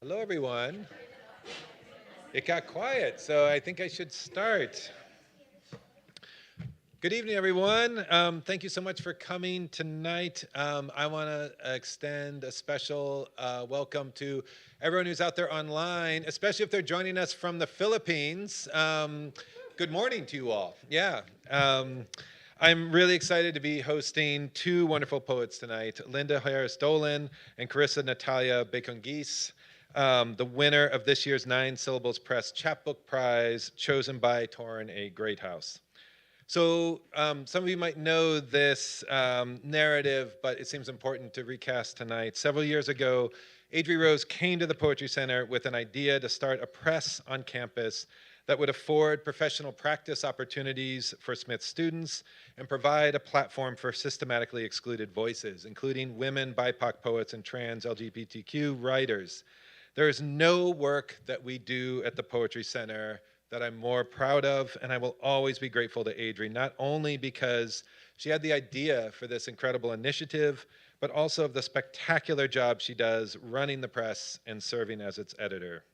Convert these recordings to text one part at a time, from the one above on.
Hello, everyone. It got quiet, so I think I should start. Good evening, everyone. Thank you so much for coming tonight. I want to extend a special welcome to everyone who's out there online, especially if they're joining us from the Philippines. Good morning to you all. Yeah. I'm really excited to be hosting two wonderful poets tonight, Linda Harris Dolan and Carissa Natalia Baconguis, the winner of this year's 9 Syllables Press Chapbook Prize, chosen by Torrin A. Greathouse. So some of you might know this narrative, but it seems important to recast tonight. Several years ago, Adrie Rose came to the Poetry Center with an idea to start a press on campus that would afford professional practice opportunities for Smith students and provide a platform for systematically excluded voices, including women, BIPOC poets, and trans LGBTQ writers. There is no work that we do at the Poetry Center that I'm more proud of, and I will always be grateful to Adrie, not only because she had the idea for this incredible initiative, but also of the spectacular job she does running the press and serving as its editor.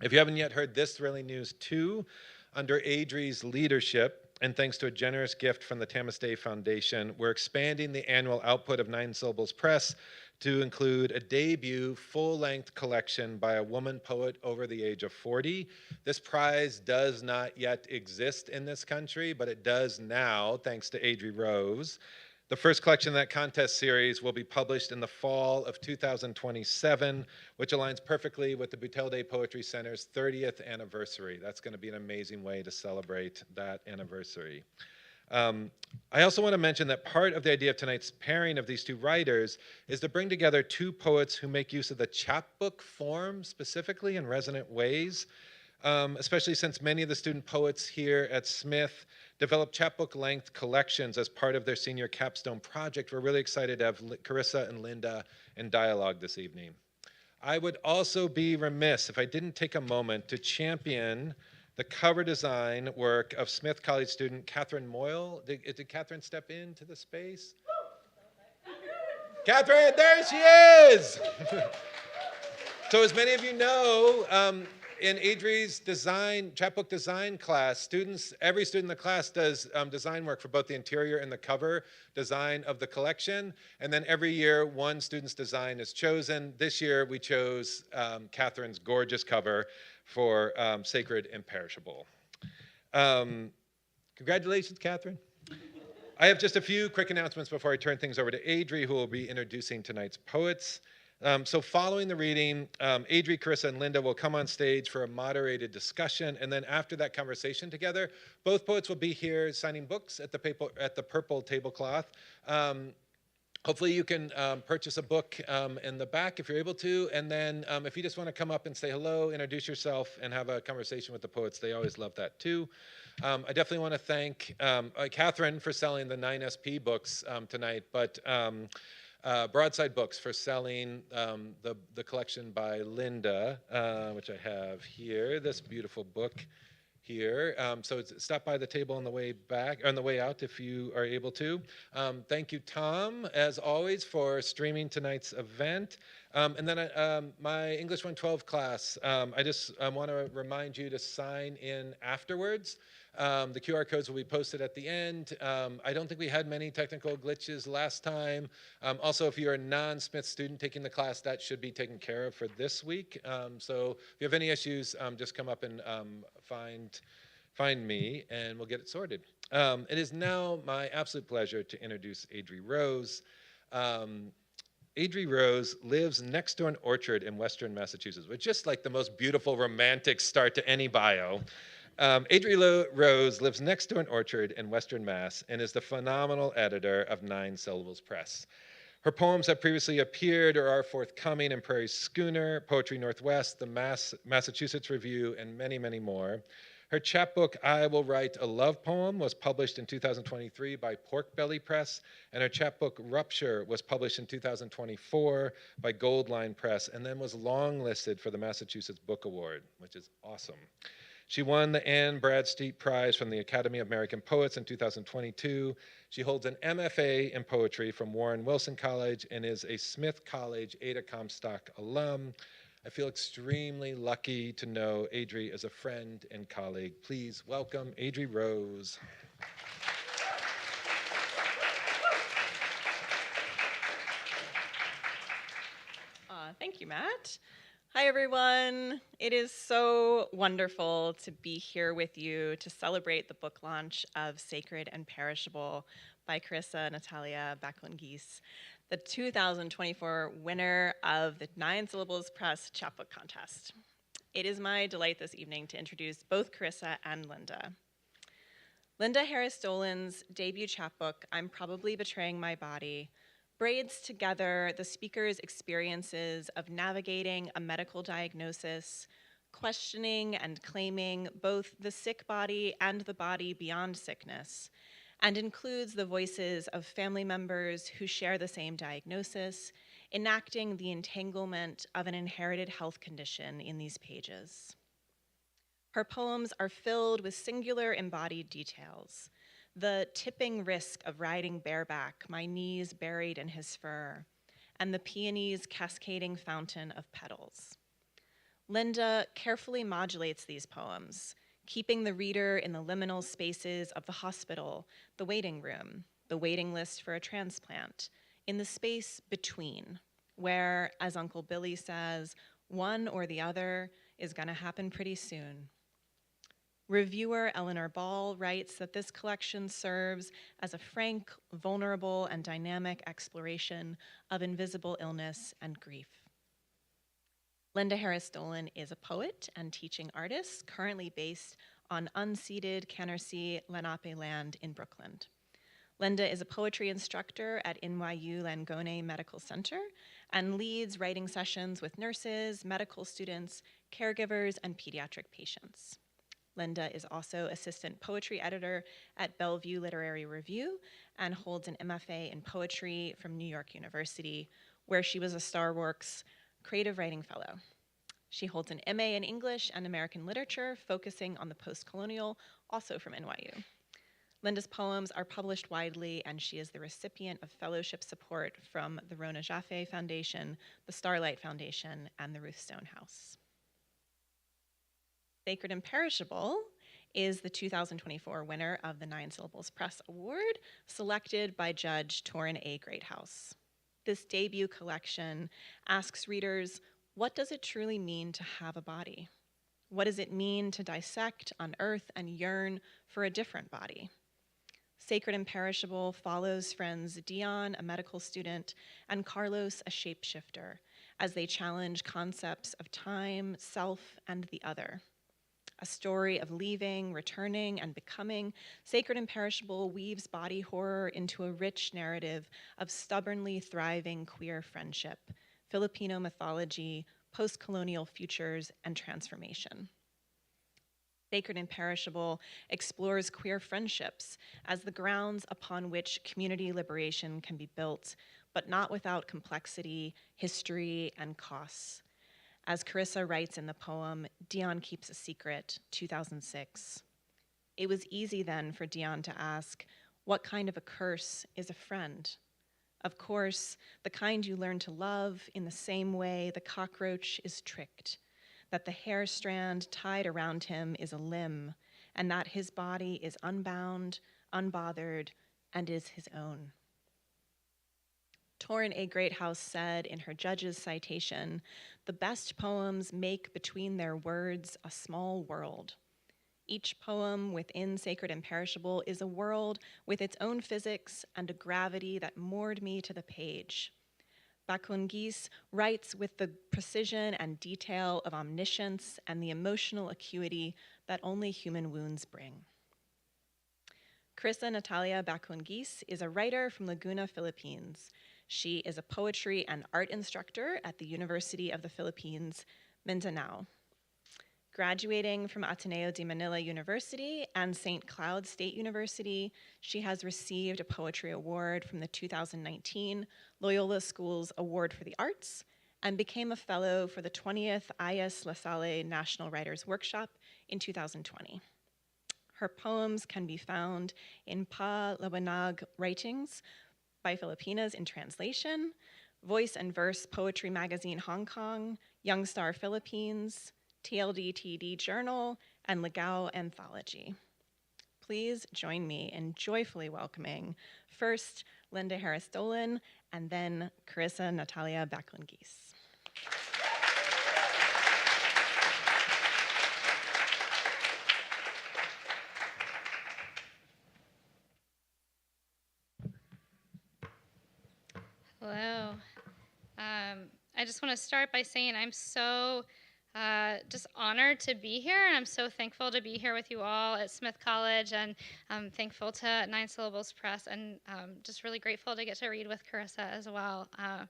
If you haven't yet heard this thrilling news too, under Adrie's leadership, and thanks to a generous gift from the Tamis Day Foundation, we're expanding the annual output of 9 Syllables Press to include a debut full-length collection by a woman poet over the age of 40. This prize does not yet exist in this country, but it does now, thanks to Adrie Rose. The first collection in that contest series will be published in the fall of 2027, which aligns perfectly with the Boutelle-Day Poetry Center's 30th anniversary. That's going to be an amazing way to celebrate that anniversary. I also want to mention that part of the idea of tonight's pairing of these two writers is to bring together two poets who make use of the chapbook form specifically in resonant ways, especially since many of the student poets here at Smith developed chapbook-length collections as part of their senior capstone project. We're really excited to have Carissa and Linda in dialogue this evening. I would also be remiss if I didn't take a moment to champion the cover design work of Smith College student Catherine Moyle. Did Catherine step into the space? Catherine, there she is! So as many of you know, in Adrie's chapbook design class, every student in the class does design work for both the interior and the cover design of the collection. And then every year, one student's design is chosen. This year, we chose Catherine's gorgeous cover for Sacred and Perishable. Congratulations, Catherine. I have just a few quick announcements before I turn things over to Adrie, who will be introducing tonight's poets. So following the reading, Adrie, Carissa, and Linda will come on stage for a moderated discussion, and then after that conversation together, both poets will be here signing books at the purple tablecloth. Hopefully you can purchase a book in the back if you're able to, and then if you just want to come up and say hello, introduce yourself, and have a conversation with the poets, they always love that too. I definitely want to thank Catherine for selling the 9SP books tonight, but Broadside Books for selling the collection by Linda, which I have here, this beautiful book here. So stop by the table on the way back, or on the way out if you are able to. Thank you, Tom, as always, for streaming tonight's event. And then my English 112 class, I just want to remind you to sign in afterwards. The QR codes will be posted at the end. I don't think we had many technical glitches last time. Also, if you're a non-Smith student taking the class, that should be taken care of for this week. So if you have any issues, just come up and find me, and we'll get it sorted. It is now my absolute pleasure to introduce Adrie Rose. Adrie Rose lives next to an orchard in Western Massachusetts, which is just like the most beautiful romantic start to any bio. Adrie Rose lives next to an orchard in Western Mass and is the phenomenal editor of 9 Syllables Press. Her poems have previously appeared or are forthcoming in Prairie Schooner, Poetry Northwest, the Massachusetts Review, and many, many more. Her chapbook, I Will Write a Love Poem, was published in 2023 by Pork Belly Press, and her chapbook, Rupture, was published in 2024 by Goldline Press, and then was longlisted for the Massachusetts Book Award, which is awesome. She won the Anne Bradstreet Prize from the Academy of American Poets in 2022. She holds an MFA in poetry from Warren Wilson College and is a Smith College Ada Comstock alum. I feel extremely lucky to know Adrie as a friend and colleague. Please welcome Adrie Rose. Thank you, Matt. Hi, everyone. It is so wonderful to be here with you to celebrate the book launch of Sacred and Perishable by Carissa Natalia Baconguis, the 2024 winner of the 9 Syllables Press Chapbook Contest. It is my delight this evening to introduce both Carissa and Linda. Linda Harris Dolan's debut chapbook, I'm Probably Betraying My Body, braids together the speaker's experiences of navigating a medical diagnosis, questioning and claiming both the sick body and the body beyond sickness, and includes the voices of family members who share the same diagnosis, enacting the entanglement of an inherited health condition in these pages. Her poems are filled with singular embodied details. The tipping risk of riding bareback, my knees buried in his fur, and the peony's cascading fountain of petals. Linda carefully modulates these poems, keeping the reader in the liminal spaces of the hospital, the waiting room, the waiting list for a transplant, in the space between, where, as Uncle Billy says, one or the other is gonna happen pretty soon. Reviewer Eleanor Ball writes that this collection serves as a frank, vulnerable, and dynamic exploration of invisible illness and grief. Linda Harris Dolan is a poet and teaching artist currently based on unceded Canarsie Lenape land in Brooklyn. Linda is a poetry instructor at NYU Langone Medical Center and leads writing sessions with nurses, medical students, caregivers, and pediatric patients. Linda is also assistant poetry editor at Bellevue Literary Review and holds an MFA in poetry from New York University, where she was a Starworks Creative Writing Fellow. She holds an MA in English and American Literature, focusing on the post-colonial, also from NYU. Linda's poems are published widely, and she is the recipient of fellowship support from the Rona Jaffe Foundation, the Starlight Foundation, and the Ruth Stone House. Sacred and Perishable is the 2024 winner of the 9 Syllables Press Award, selected by Judge Torrin A. Greathouse. This debut collection asks readers, what does it truly mean to have a body? What does it mean to dissect, unearth, and yearn for a different body? Sacred and Perishable follows friends Dion, a medical student, and Carlos, a shapeshifter, as they challenge concepts of time, self, and the other. A story of leaving, returning, and becoming, Sacred and Perishable weaves body horror into a rich narrative of stubbornly thriving queer friendship, Filipino mythology, post-colonial futures, and transformation. Sacred and Perishable explores queer friendships as the grounds upon which community liberation can be built, but not without complexity, history, and costs. As Carissa writes in the poem, Dion Keeps a Secret, 2006. It was easy then for Dion to ask, what kind of a curse is a friend? Of course, the kind you learn to love in the same way the cockroach is tricked, that the hair strand tied around him is a limb, and that his body is unbound, unbothered, and is his own. Torrin A. Greathouse said in her judge's citation, the best poems make between their words a small world. Each poem within Sacred and Perishable is a world with its own physics and a gravity that moored me to the page. Baconguis writes with the precision and detail of omniscience and the emotional acuity that only human wounds bring. Carissa Natalia Baconguis is a writer from Laguna, Philippines. She is a poetry and art instructor at the University of the Philippines, Mindanao. Graduating from Ateneo de Manila University and St. Cloud State University, she has received a poetry award from the 2019 Loyola School's Award for the Arts and became a fellow for the 20th IS La Salle National Writers Workshop in 2020. Her poems can be found in Pa Lawanag Writings by Filipinas in Translation, Voice and Verse Poetry Magazine Hong Kong, Young Star Philippines, TLDTD Journal, and Legao Anthology. Please join me in joyfully welcoming first Linda Harris Dolan and then Carissa Natalia Baconguis. Hello. I just want to start by saying I'm so just honored to be here, and I'm so thankful to be here with you all at Smith College, and I'm thankful to Nine Syllables Press, and just really grateful to get to read with Carissa as well. I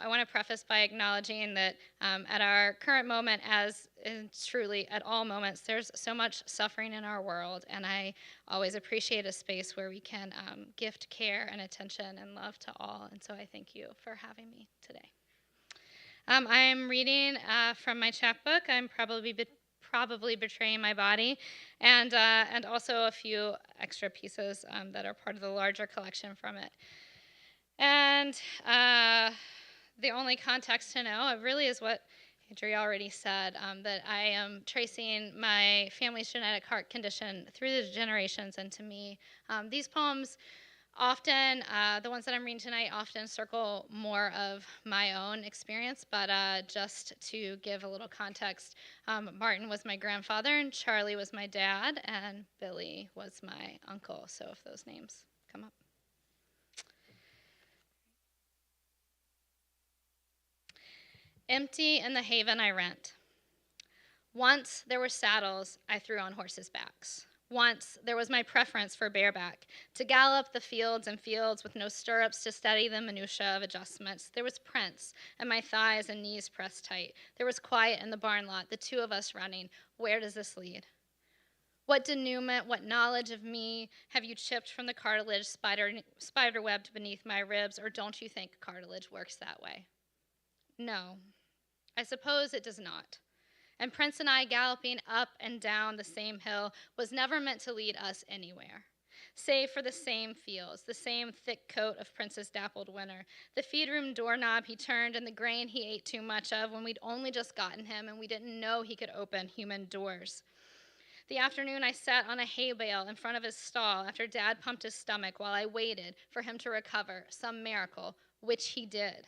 want to preface by acknowledging that at our current moment, as in truly at all moments, there's so much suffering in our world, and I always appreciate a space where we can gift care and attention and love to all, and so I thank you for having me today. I'm reading from my chapbook. I'm probably betraying my body, and also a few extra pieces that are part of the larger collection from it. And the only context to know, it really is what Adrie already said, that I am tracing my family's genetic heart condition through the generations and to me. These poems often, the ones that I'm reading tonight, often circle more of my own experience, but just to give a little context, Martin was my grandfather, and Charlie was my dad, and Billy was my uncle, so if those names come up. Empty in the haven I rent. Once there were saddles I threw on horses' backs. Once there was my preference for bareback, to gallop the fields and fields with no stirrups to steady the minutiae of adjustments. There was Prince, and my thighs and knees pressed tight. There was quiet in the barn lot, the two of us running. Where does this lead? What denouement, what knowledge of me have you chipped from the cartilage spider-webbed beneath my ribs, or don't you think cartilage works that way? No, I suppose it does not. And Prince and I galloping up and down the same hill was never meant to lead us anywhere, save for the same fields, the same thick coat of Prince's dappled winter, the feed-room doorknob he turned and the grain he ate too much of when we'd only just gotten him and we didn't know he could open human doors. The afternoon I sat on a hay bale in front of his stall after Dad pumped his stomach while I waited for him to recover, some miracle, which he did.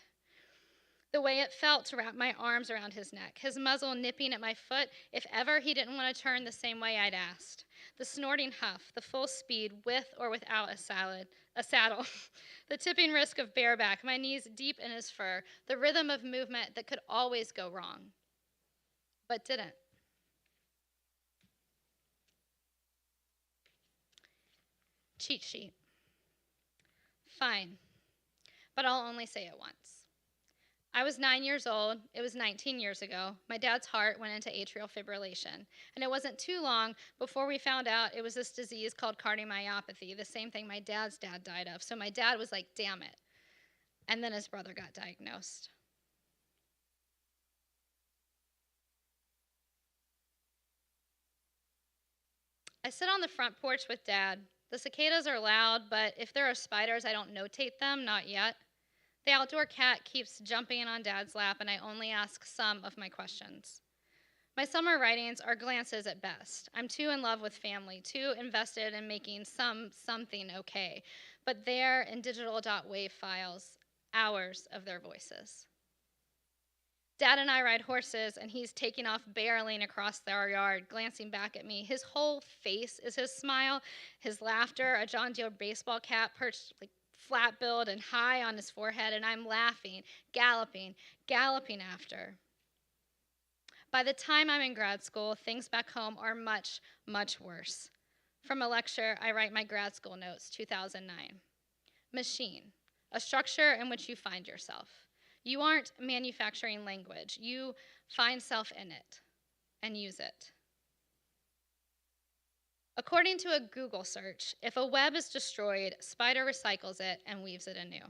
The way it felt to wrap my arms around his neck, his muzzle nipping at my foot if ever he didn't want to turn the same way I'd asked. The snorting huff, the full speed with or without a saddle, the tipping risk of bareback, my knees deep in his fur, the rhythm of movement that could always go wrong, but didn't. Cheat sheet. Fine, but I'll only say it once. I was 9 years old. It was 19 years ago. My dad's heart went into atrial fibrillation. And it wasn't too long before we found out it was this disease called cardiomyopathy, the same thing my dad's dad died of. So my dad was like, damn it. And then his brother got diagnosed. I sit on the front porch with Dad. The cicadas are loud, but if there are spiders, I don't notate them, not yet. The outdoor cat keeps jumping on Dad's lap, and I only ask some of my questions. My summer writings are glances at best. I'm too in love with family, too invested in making something okay. But there in digital.wave files, hours of their voices. Dad and I ride horses, and he's taking off barreling across our yard, glancing back at me. His whole face is his smile, his laughter, a John Deere baseball cap perched flat-billed and high on his forehead, and I'm laughing, galloping after. By the time I'm in grad school, things back home are much, much worse. From a lecture, I write my grad school notes, 2009. Machine, a structure in which you find yourself. You aren't manufacturing language. You find self in it and use it. According to a Google search, if a web is destroyed, Spider recycles it and weaves it anew.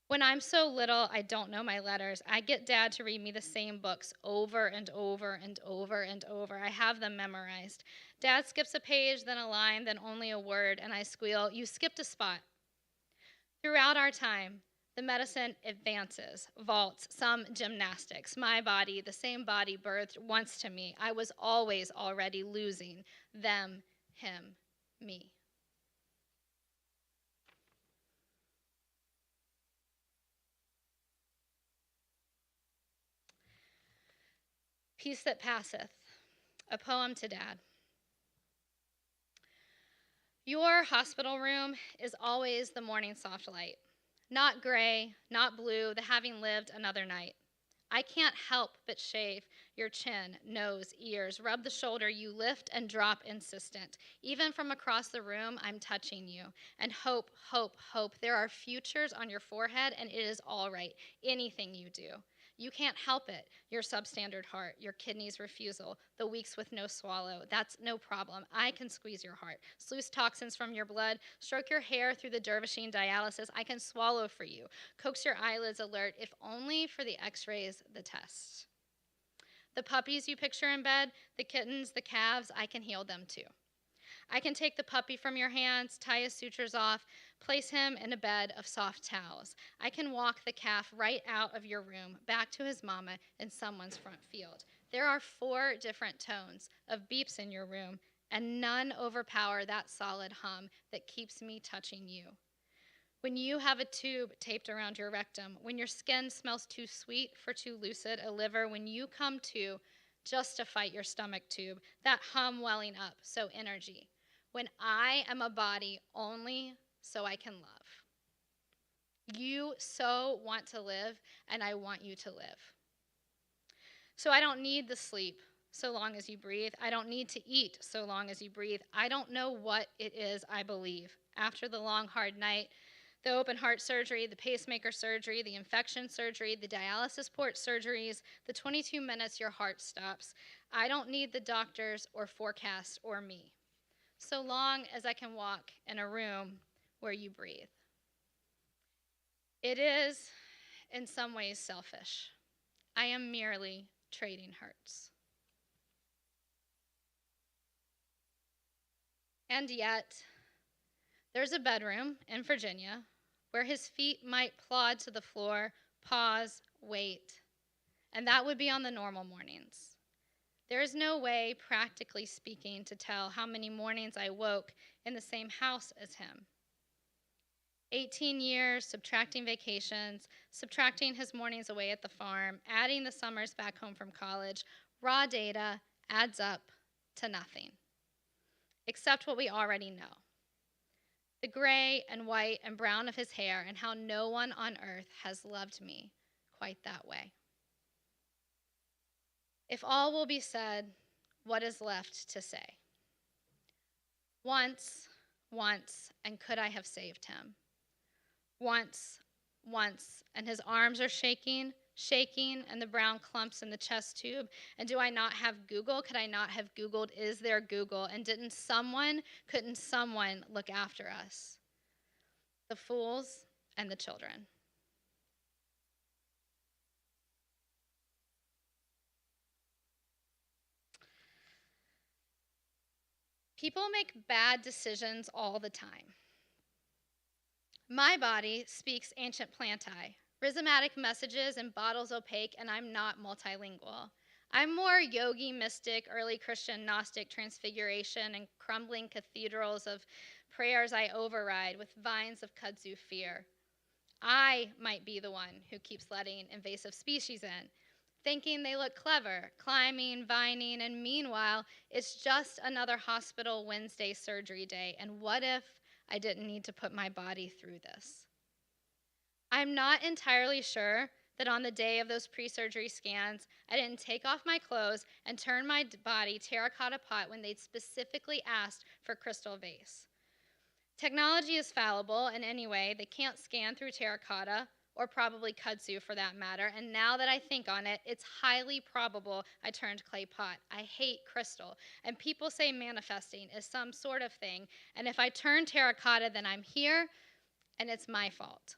When I'm so little I don't know my letters, I get Dad to read me the same books over and over and over and over. I have them memorized. Dad skips a page, then a line, then only a word, and I squeal, "You skipped a spot." Throughout our time, The medicine advances, vaults, some gymnastics. My body, the same body birthed once to me. I was always already losing them, him, me. Peace that passeth, a poem to Dad. Your hospital room is always the morning soft light. Not gray, not blue, the having lived another night. I can't help but shave your chin, nose, ears, rub the shoulder you lift and drop insistent. Even from across the room, I'm touching you. And hope, hope, hope. There are futures on your forehead, and it is all right. Anything you do. You can't help it. Your substandard heart, your kidneys' refusal, the weeks with no swallow. That's no problem. I can squeeze your heart, sluice toxins from your blood, stroke your hair through the dervishing dialysis. I can swallow for you, coax your eyelids alert, if only for the x-rays, the tests. The puppies you picture in bed, the kittens, the calves, I can heal them too. I can take the puppy from your hands, tie his sutures off, place him in a bed of soft towels. I can walk the calf right out of your room, back to his mama in someone's front field. There are 4 different tones of beeps in your room, and none overpower that solid hum that keeps me touching you. When you have a tube taped around your rectum, when your skin smells too sweet for too lucid a liver, when you come to just to fight your stomach tube, that hum welling up, so energy. When I am a body only so I can love. You so want to live, and I want you to live. So I don't need the sleep so long as you breathe. I don't need to eat so long as you breathe. I don't know what it is I believe. After the long, hard night, the open heart surgery, the pacemaker surgery, the infection surgery, the dialysis port surgeries, the 22 minutes your heart stops. I don't need the doctors or forecast or me, so long as I can walk in a room where you breathe. It is, in some ways, selfish. I am merely trading hurts. And yet, there's a bedroom in Virginia where his feet might plod to the floor, pause, wait, and that would be on the normal mornings. There is no way, practically speaking, to tell how many mornings I woke in the same house as him. 18 years, subtracting vacations, subtracting his mornings away at the farm, adding the summers back home from college, raw data adds up to nothing, except what we already know. The gray and white and brown of his hair, and how no one on earth has loved me quite that way. If all will be said, what is left to say? Once, and could I have saved him? Once, and his arms are shaking, and the brown clumps in the chest tube. And do I not have Google? Could I not have Googled, is there Google? And couldn't someone look after us? The fools and the children. People make bad decisions all the time. My body speaks ancient planti, rhizomatic messages in bottles opaque, and I'm not multilingual. I'm more yogi, mystic, early Christian, Gnostic, transfiguration, and crumbling cathedrals of prayers I override with vines of kudzu fear. I might be the one who keeps letting invasive species in, thinking they look clever, climbing, vining, and meanwhile, it's just another hospital Wednesday surgery day, and what if I didn't need to put my body through this? I'm not entirely sure that on the day of those pre-surgery scans, I didn't take off my clothes and turn my body terracotta pot when they'd specifically asked for crystal vase. Technology is fallible, and anyway, they can't scan through terracotta, or probably kudzu for that matter, and now that I think on it, it's highly probable I turned clay pot. I hate crystal, and people say manifesting is some sort of thing, and if I turn terracotta, then I'm here, and it's my fault.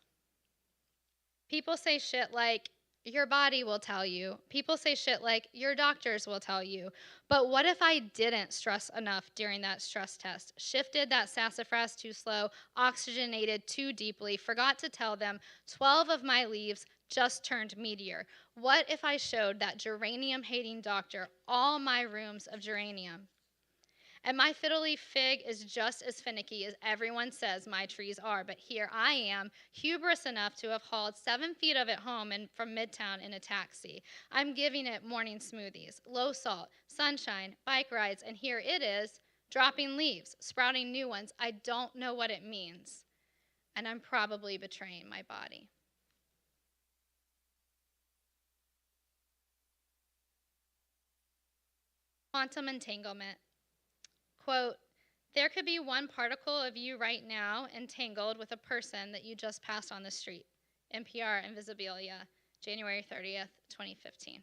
People say shit like, Your body will tell you. People say shit like, your doctors will tell you. But what if I didn't stress enough during that stress test, shifted that sassafras too slow, oxygenated too deeply, forgot to tell them 12 of my leaves just turned meteor? What if I showed that geranium-hating doctor all my rooms of geranium? And my fiddle leaf fig is just as finicky as everyone says my trees are. But here I am, hubris enough to have hauled 7 feet of it home and from Midtown in a taxi. I'm giving it morning smoothies, low salt, sunshine, bike rides, and here it is, dropping leaves, sprouting new ones. I don't know what it means. And I'm probably betraying my body. Quantum entanglement. Quote, there could be one particle of you right now entangled with a person that you just passed on the street. NPR Invisibilia, January 30th, 2015.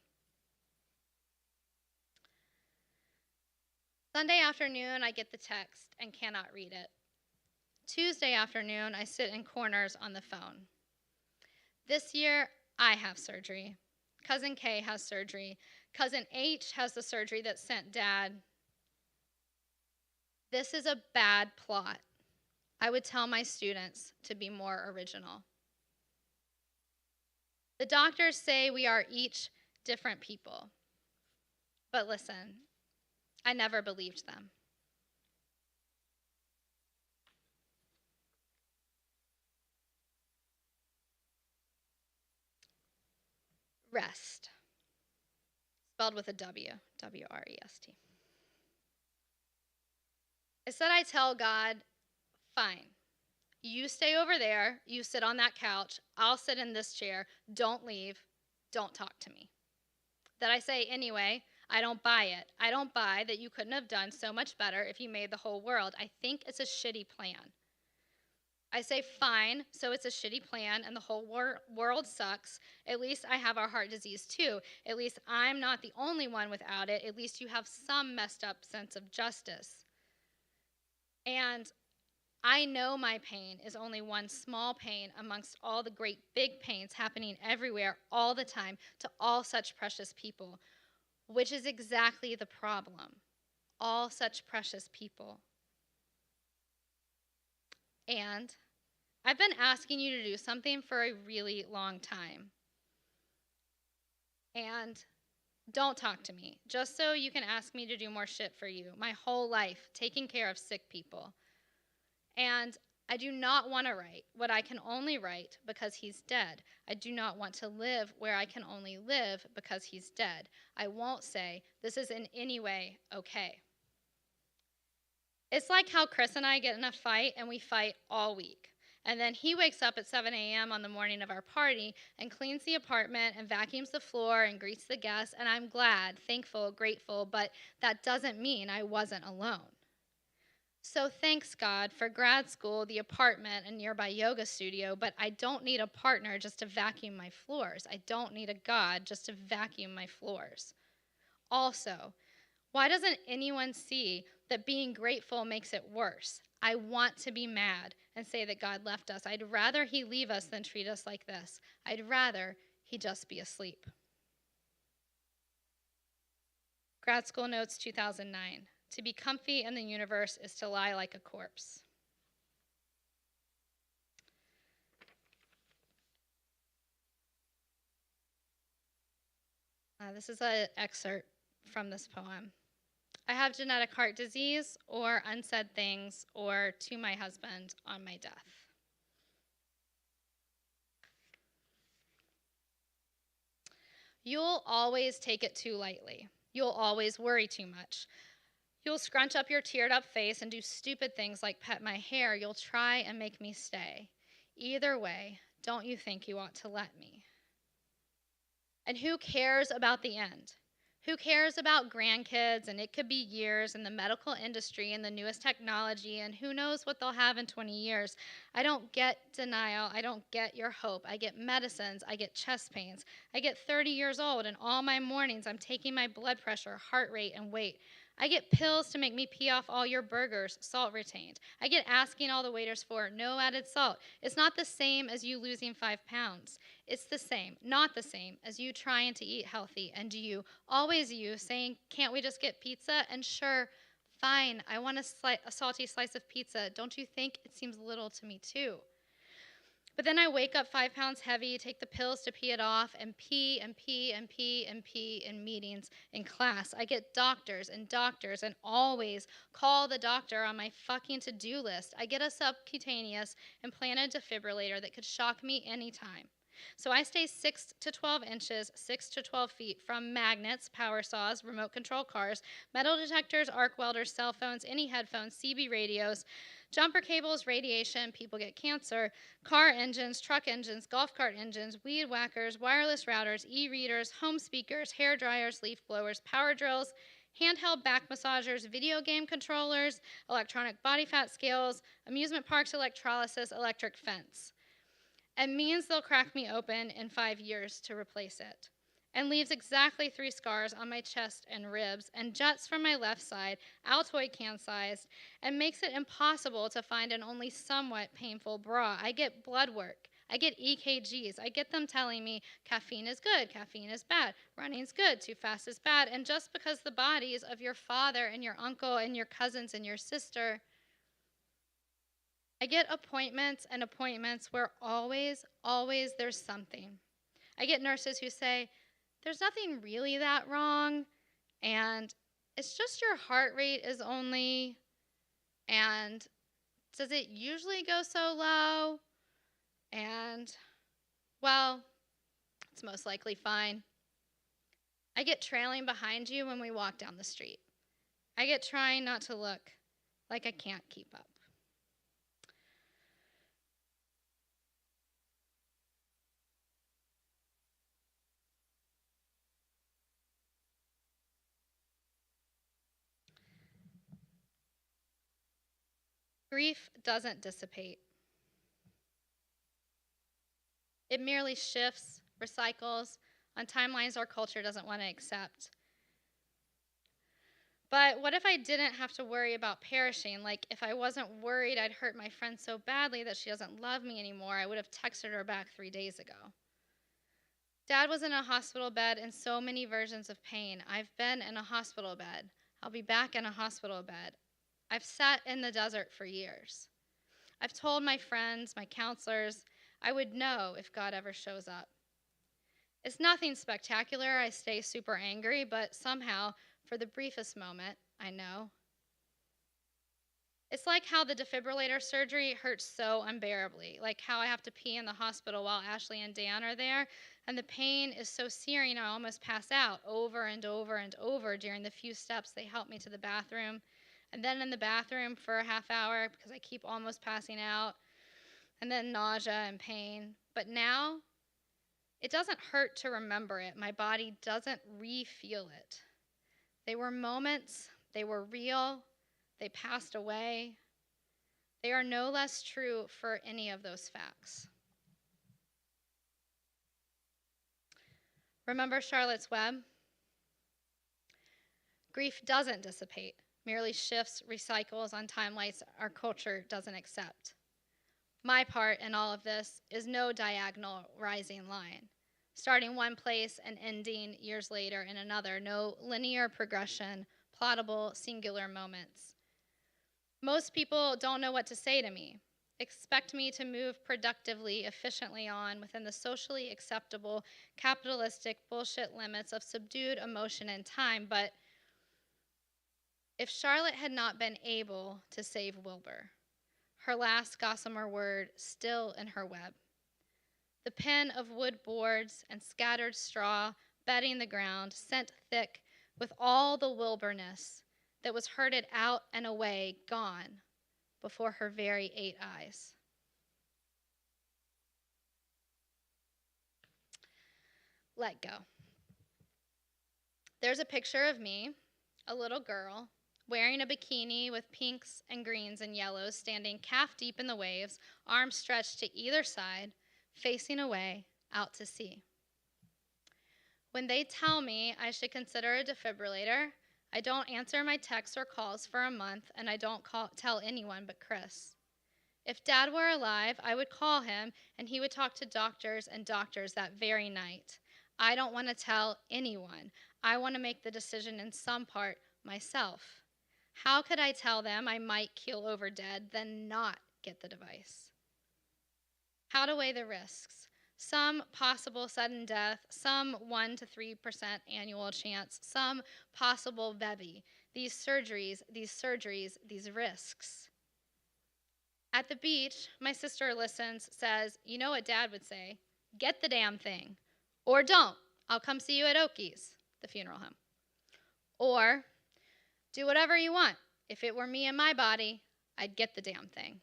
Sunday afternoon, I get the text and cannot read it. Tuesday afternoon, I sit in corners on the phone. This year, I have surgery. Cousin K has surgery. Cousin H has the surgery that sent Dad. This is a bad plot. I would tell my students to be more original. The doctors say we are each different people. But listen, I never believed them. Rest. Spelled with a W, W-R-E-S-T. Instead, I tell God, fine. You stay over there. You sit on that couch. I'll sit in this chair. Don't leave. Don't talk to me. That I say, anyway, I don't buy it. I don't buy that you couldn't have done so much better if you made the whole world. I think it's a shitty plan. I say, fine, so it's a shitty plan and the whole world sucks. At least I have our heart disease too. At least I'm not the only one without it. At least you have some messed up sense of justice. And I know my pain is only one small pain amongst all the great big pains happening everywhere all the time to all such precious people, which is exactly the problem. All such precious people. And I've been asking you to do something for a really long time. And don't talk to me, just so you can ask me to do more shit for you. My whole life, taking care of sick people. And I do not want to write what I can only write because he's dead. I do not want to live where I can only live because he's dead. I won't say, this is in any way okay. It's like how Chris and I get in a fight and we fight all week. And then he wakes up at 7 a.m. on the morning of our party and cleans the apartment and vacuums the floor and greets the guests. And I'm glad, thankful, grateful, but that doesn't mean I wasn't alone. So thanks, God, for grad school, the apartment, and nearby yoga studio, but I don't need a partner just to vacuum my floors. I don't need a God just to vacuum my floors. Also, why doesn't anyone see that being grateful makes it worse? I want to be mad and say that God left us. I'd rather he leave us than treat us like this. I'd rather he just be asleep. Grad School Notes 2009. To be comfy in the universe is to lie like a corpse. This is an excerpt from this poem. I have genetic heart disease or unsaid things or to my husband on my death. You'll always take it too lightly. You'll always worry too much. You'll scrunch up your teared up face and do stupid things like pet my hair. You'll try and make me stay. Either way, don't you think you ought to let me? And who cares about the end? Who cares about grandkids, and it could be years, and the medical industry, and the newest technology, and who knows what they'll have in 20 years. I don't get denial. I don't get your hope. I get medicines. I get chest pains. I get 30 years old, and all my mornings I'm taking my blood pressure, heart rate, and weight. I get pills to make me pee off all your burgers, salt retained. I get asking all the waiters for no added salt. It's not the same as you losing 5 pounds. It's the same, not the same, as you trying to eat healthy and you, always you, saying, can't we just get pizza? And sure, fine, I want a salty slice of pizza. Don't you think it seems little to me too? But then I wake up 5 pounds heavy, take the pills to pee it off, and pee and pee and pee and pee in meetings, in class. I get doctors and always call the doctor on my fucking to-do list. I get a subcutaneous implanted defibrillator that could shock me anytime. So I stay 6 to 12 inches, 6 to 12 feet from magnets, power saws, remote control cars, metal detectors, arc welders, cell phones, any headphones, CB radios, jumper cables, radiation, people get cancer, car engines, truck engines, golf cart engines, weed whackers, wireless routers, e-readers, home speakers, hair dryers, leaf blowers, power drills, handheld back massagers, video game controllers, electronic body fat scales, amusement parks electrolysis, electric fence. And means they'll crack me open in 5 years to replace it. And leaves exactly 3 scars on my chest and ribs, and juts from my left side, Altoid can-sized, and makes it impossible to find an only somewhat painful bra. I get blood work. I get EKGs. I get them telling me caffeine is good, caffeine is bad, running's good, too fast is bad. And just because the bodies of your father and your uncle and your cousins and your sister, I get appointments and appointments where always there's something. I get nurses who say, there's nothing really that wrong, and it's just your heart rate is only, and does it usually go so low? And, well, it's most likely fine. I get trailing behind you when we walk down the street. I get trying not to look like I can't keep up. Grief doesn't dissipate. It merely shifts, recycles, on timelines our culture doesn't want to accept. But what if I didn't have to worry about perishing? Like, if I wasn't worried I'd hurt my friend so badly that she doesn't love me anymore, I would have texted her back 3 days ago. Dad was in a hospital bed in so many versions of pain. I've been in a hospital bed. I'll be back in a hospital bed. I've sat in the desert for years. I've told my friends, my counselors, I would know if God ever shows up. It's nothing spectacular. I stay super angry, but somehow, for the briefest moment, I know. It's like how the defibrillator surgery hurts so unbearably, like how I have to pee in the hospital while Ashley and Dan are there, and the pain is so searing I almost pass out over and over and over during the few steps they help me to the bathroom, and then in the bathroom for a half hour because I keep almost passing out, and then nausea and pain. But now, it doesn't hurt to remember it. My body doesn't re-feel it. They were moments, they were real, they passed away. They are no less true for any of those facts. Remember Charlotte's Web? Grief doesn't dissipate, merely shifts, recycles on timelines our culture doesn't accept. My part in all of this is no diagonal rising line, starting one place and ending years later in another, no linear progression, plottable, singular moments. Most people don't know what to say to me, expect me to move productively, efficiently on within the socially acceptable, capitalistic bullshit limits of subdued emotion and time, but if Charlotte had not been able to save Wilbur, her last gossamer word still in her web, the pen of wood boards and scattered straw bedding the ground, sent thick with all the Wilburness that was herded out and away, gone before her very 8 eyes. Let go. There's a picture of me, a little girl, wearing a bikini with pinks and greens and yellows, standing calf deep in the waves, arms stretched to either side, facing away out to sea. When they tell me I should consider a defibrillator, I don't answer my texts or calls for a month, and I don't tell anyone but Chris. If Dad were alive, I would call him, and he would talk to doctors and doctors that very night. I don't want to tell anyone. I want to make the decision in some part myself. How could I tell them I might keel over dead, then not get the device? How to weigh the risks. Some possible sudden death, some 1 to 3% annual chance, some possible VEBI. These surgeries, these risks. At the beach, my sister listens, says, you know what Dad would say, get the damn thing. Or don't, I'll come see you at Okies, the funeral home. Or, do whatever you want. If it were me and my body, I'd get the damn thing.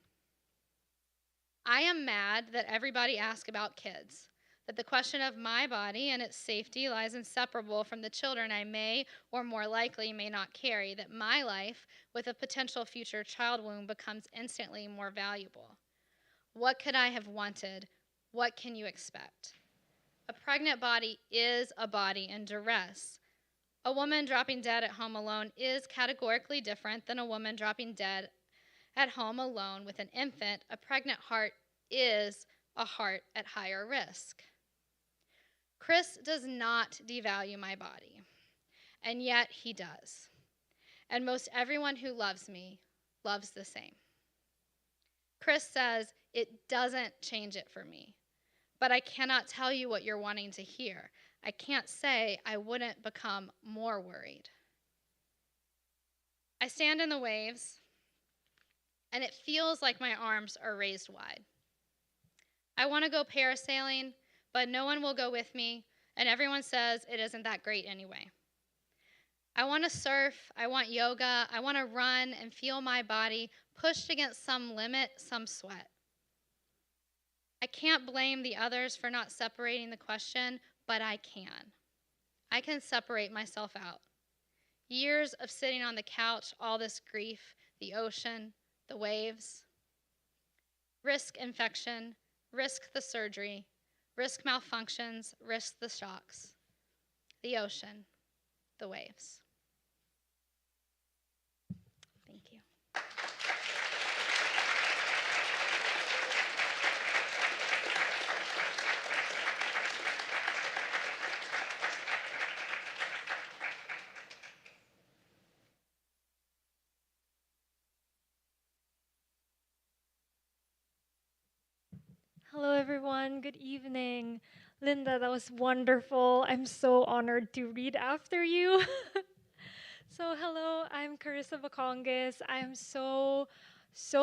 I am mad that everybody asks about kids, that the question of my body and its safety lies inseparable from the children I may, or more likely may not carry, that my life with a potential future child womb becomes instantly more valuable. What could I have wanted? What can you expect? A pregnant body is a body in duress. A woman dropping dead at home alone is categorically different than a woman dropping dead at home alone with an infant. A pregnant heart is a heart at higher risk. Chris does not devalue my body, and yet he does. And most everyone who loves me loves the same. Chris says it doesn't change it for me, but I cannot tell you what you're wanting to hear. I can't say I wouldn't become more worried. I stand in the waves, and it feels like my arms are raised wide. I want to go parasailing, but no one will go with me, and everyone says it isn't that great anyway. I want to surf, I want yoga, I want to run and feel my body pushed against some limit, some sweat. I can't blame the others for not separating the question, but I can. I can separate myself out. Years of sitting on the couch, all this grief, the ocean, the waves. Risk infection, risk the surgery, risk malfunctions, risk the shocks. The ocean, the waves. Thank you. Hello, everyone. Good evening. Linda, that was wonderful. I'm so honored to read after you. So, hello, I'm Carissa Baconguis. I'm so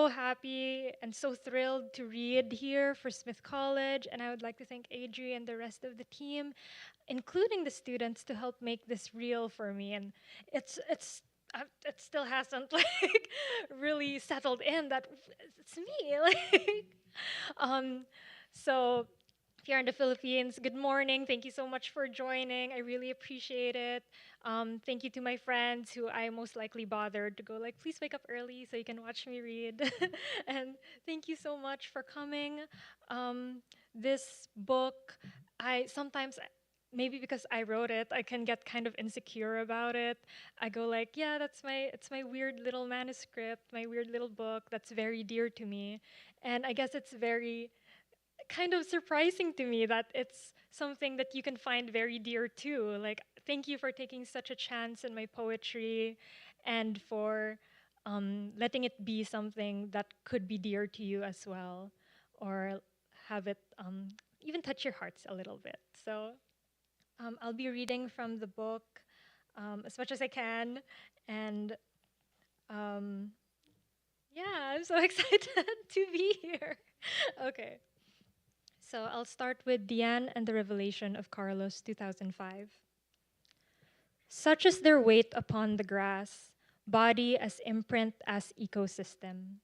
happy and so thrilled to read here for Smith College. And I would like to thank Adrie and the rest of the team, including the students, to help make this real for me. And it still hasn't like really settled in that it's me. Like, um, so if you're in the Philippines, good morning. Thank you so much for joining. I really appreciate it. Thank you to my friends who I most likely bothered to go like, please wake up early so you can watch me read. And thank you so much for coming. This book, I sometimes, maybe because I wrote it, I can get kind of insecure about it. I go like, yeah, it's my weird little manuscript, my weird little book that's very dear to me. And I guess it's very kind of surprising to me that it's something that you can find very dear too. Like, thank you for taking such a chance in my poetry and for letting it be something that could be dear to you as well, or have it even touch your hearts a little bit. So I'll be reading from the book as much as I can, and yeah, I'm so excited to be here. Okay. So I'll start with Diane and the Revelation of Carlos, 2005. Such is their weight upon the grass, body as imprint as ecosystem.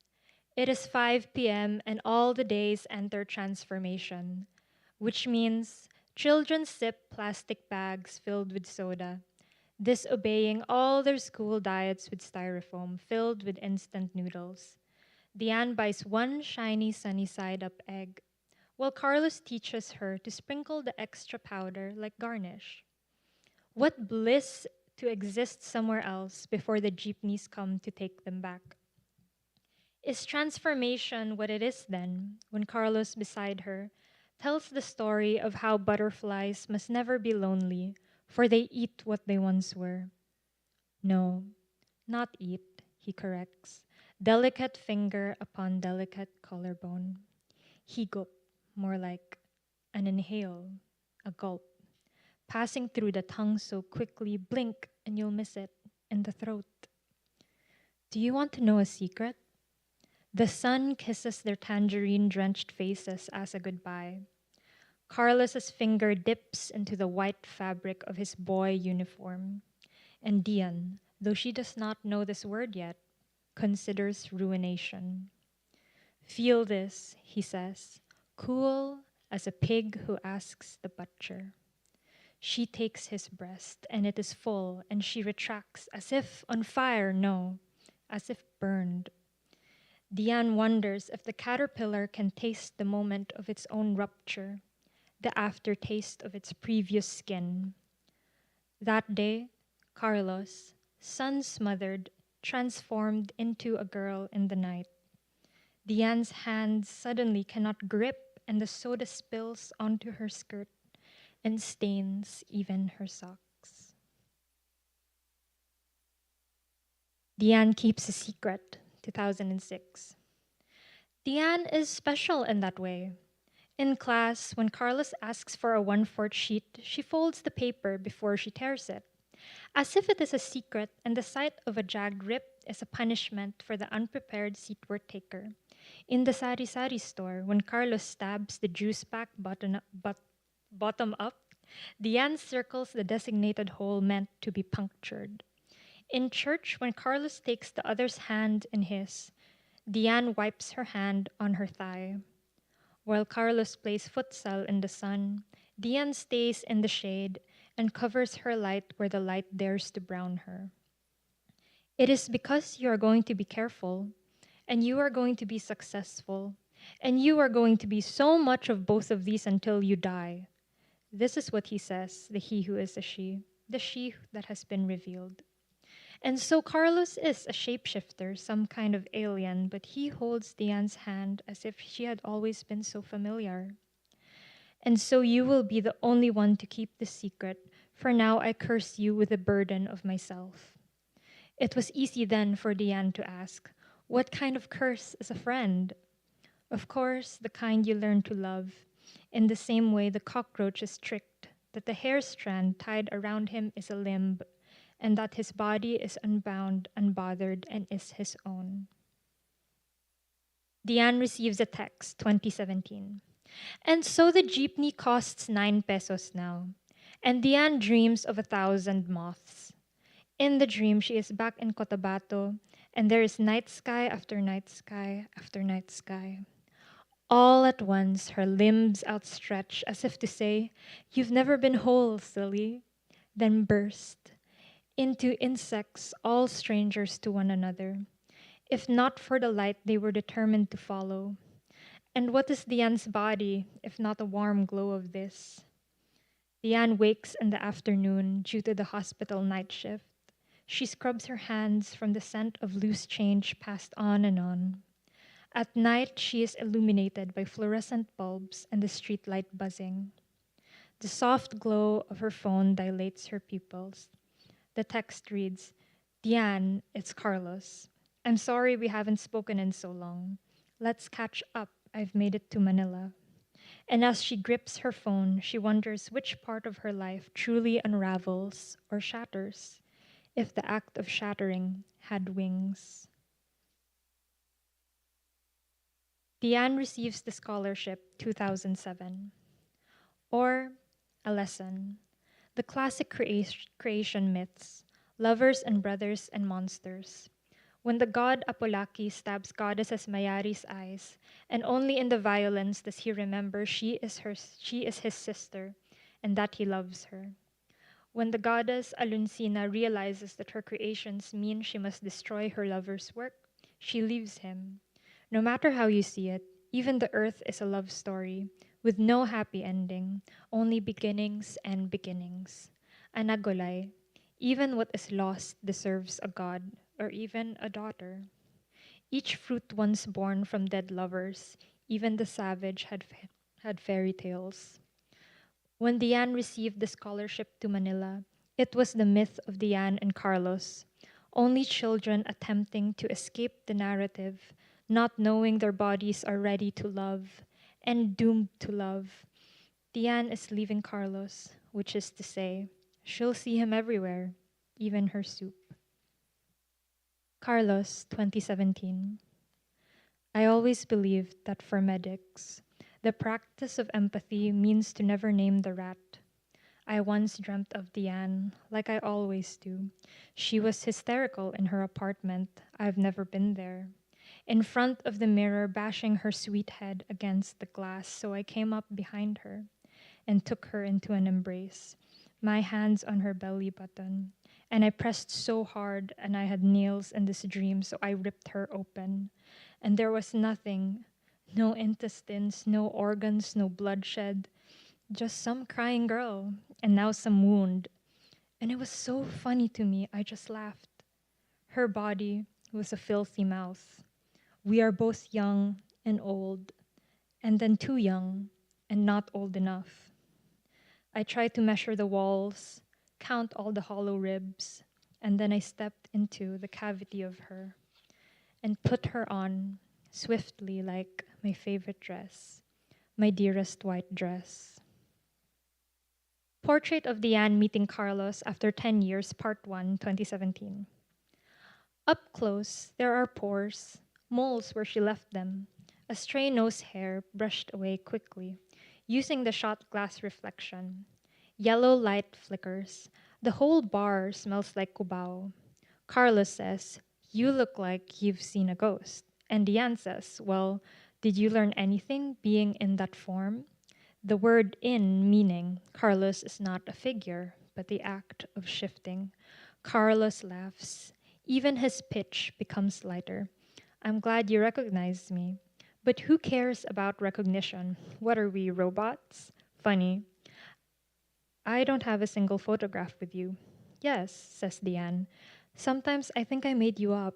It is 5 p.m. and all the days enter transformation, which means children sip plastic bags filled with soda, disobeying all their school diets with styrofoam filled with instant noodles. Diane buys one shiny sunny side up egg, while Carlos teaches her to sprinkle the extra powder like garnish. What bliss to exist somewhere else before the jeepneys come to take them back. Is transformation what it is then, when Carlos beside her tells the story of how butterflies must never be lonely, for they eat what they once were? No, not eat, he corrects, delicate finger upon delicate collarbone. Higop, more like an inhale, a gulp, passing through the tongue so quickly, blink and you'll miss it, in the throat. Do you want to know a secret? The sun kisses their tangerine-drenched faces as a goodbye. Carlos's finger dips into the white fabric of his boy uniform. And Dian, though she does not know this word yet, considers ruination. Feel this, he says, cool as a pig who asks the butcher. She takes his breast, and it is full, and she retracts, as if on fire, no, as if burned. Dian wonders if the caterpillar can taste the moment of its own rupture, the aftertaste of its previous skin. That day, Carlos, sun-smothered, transformed into a girl in the night. Dian's hands suddenly cannot grip, and the soda spills onto her skirt and stains even her socks. Dian keeps a secret, 2006. Dian is special in that way. In class, when Carlos asks for a 1/4 sheet, she folds the paper before she tears it, as if it is a secret and the sight of a jagged rip is a punishment for the unprepared seatward taker. In the sari-sari store, when Carlos stabs the juice pack bottom up, Dian circles the designated hole meant to be punctured. In church, when Carlos takes the other's hand in his, Dian wipes her hand on her thigh. While Carlos plays futsal in the sun, Dian stays in the shade and covers her light where the light dares to brown her. It is because you are going to be careful, and you are going to be successful, and you are going to be so much of both of these until you die. This is what he says, the he who is a she, the she that has been revealed. And so Carlos is a shapeshifter, some kind of alien, but he holds Dian's hand as if she had always been so familiar. And so you will be the only one to keep the secret, for now I curse you with the burden of myself. It was easy then for Dian to ask, what kind of curse is a friend? Of course, the kind you learn to love. In the same way the cockroach is tricked, that the hair strand tied around him is a limb, and that his body is unbound, unbothered, and is his own. Dian receives a text, 2017. And so the jeepney costs 9 pesos now, and Dian dreams of 1,000 moths. In the dream, she is back in Cotabato, and there is night sky after night sky after night sky. All at once, her limbs outstretch as if to say, you've never been whole, silly, then burst into insects, all strangers to one another. If not for the light, they were determined to follow. And what is Dian's body, if not a warm glow of this? Dian wakes in the afternoon due to the hospital night shift. She scrubs her hands from the scent of loose change passed on and on. At night, she is illuminated by fluorescent bulbs and the streetlight buzzing. The soft glow of her phone dilates her pupils. The text reads, Dian, it's Carlos. I'm sorry we haven't spoken in so long. Let's catch up. I've made it to Manila. And as she grips her phone, she wonders which part of her life truly unravels or shatters, if the act of shattering had wings. Dian receives the scholarship 2007. Or a lesson. The classic creation myths, lovers and brothers and monsters. When the god Apolaki stabs goddesses Mayari's eyes, and only in the violence does he remember she is his sister, and that he loves her. When the goddess Aluncina realizes that her creations mean she must destroy her lover's work, she leaves him. No matter how you see it, even the earth is a love story, with no happy ending, only beginnings and beginnings. Anagolay, Even what is lost deserves a god or even a daughter. Each fruit once born from dead lovers, even the savage had fairy tales. When Diane received the scholarship to Manila, it was the myth of Diane and Carlos, only children attempting to escape the narrative, not knowing their bodies are ready to love and doomed to love. Diane is leaving Carlos, which is to say, she'll see him everywhere, even her soup. Carlos, 2017. I always believed that for medics, the practice of empathy means to never name the rat. I once dreamt of Diane, like I always do. She was hysterical in her apartment. I've never been there. In front of the mirror, bashing her sweet head against the glass, so I came up behind her and took her into an embrace, my hands on her belly button. And I pressed so hard, and I had nails in this dream, so I ripped her open. And there was nothing, no intestines, no organs, no bloodshed, just some crying girl, and now some wound. And it was so funny to me, I just laughed. Her body was a filthy mouth. We are both young and old, and then too young and not old enough. I tried to measure the walls, count all the hollow ribs, and then I stepped into the cavity of her and put her on swiftly like my favorite dress, my dearest white dress. Portrait of Diane meeting Carlos after 10 years, Part 1, 2017. Up close, there are pores, moles where she left them, a stray nose hair brushed away quickly, using the shot glass reflection. Yellow light flickers. The whole bar smells like cubao. Carlos says, "You look like you've seen a ghost." And Diane says, "Well, did you learn anything being in that form?" The word "in" meaning Carlos is not a figure, but the act of shifting. Carlos laughs. Even his pitch becomes lighter. "I'm glad you recognized me. But who cares about recognition? What are we, robots?" Funny. "I don't have a single photograph with you." "Yes," says Diane. "Sometimes I think I made you up."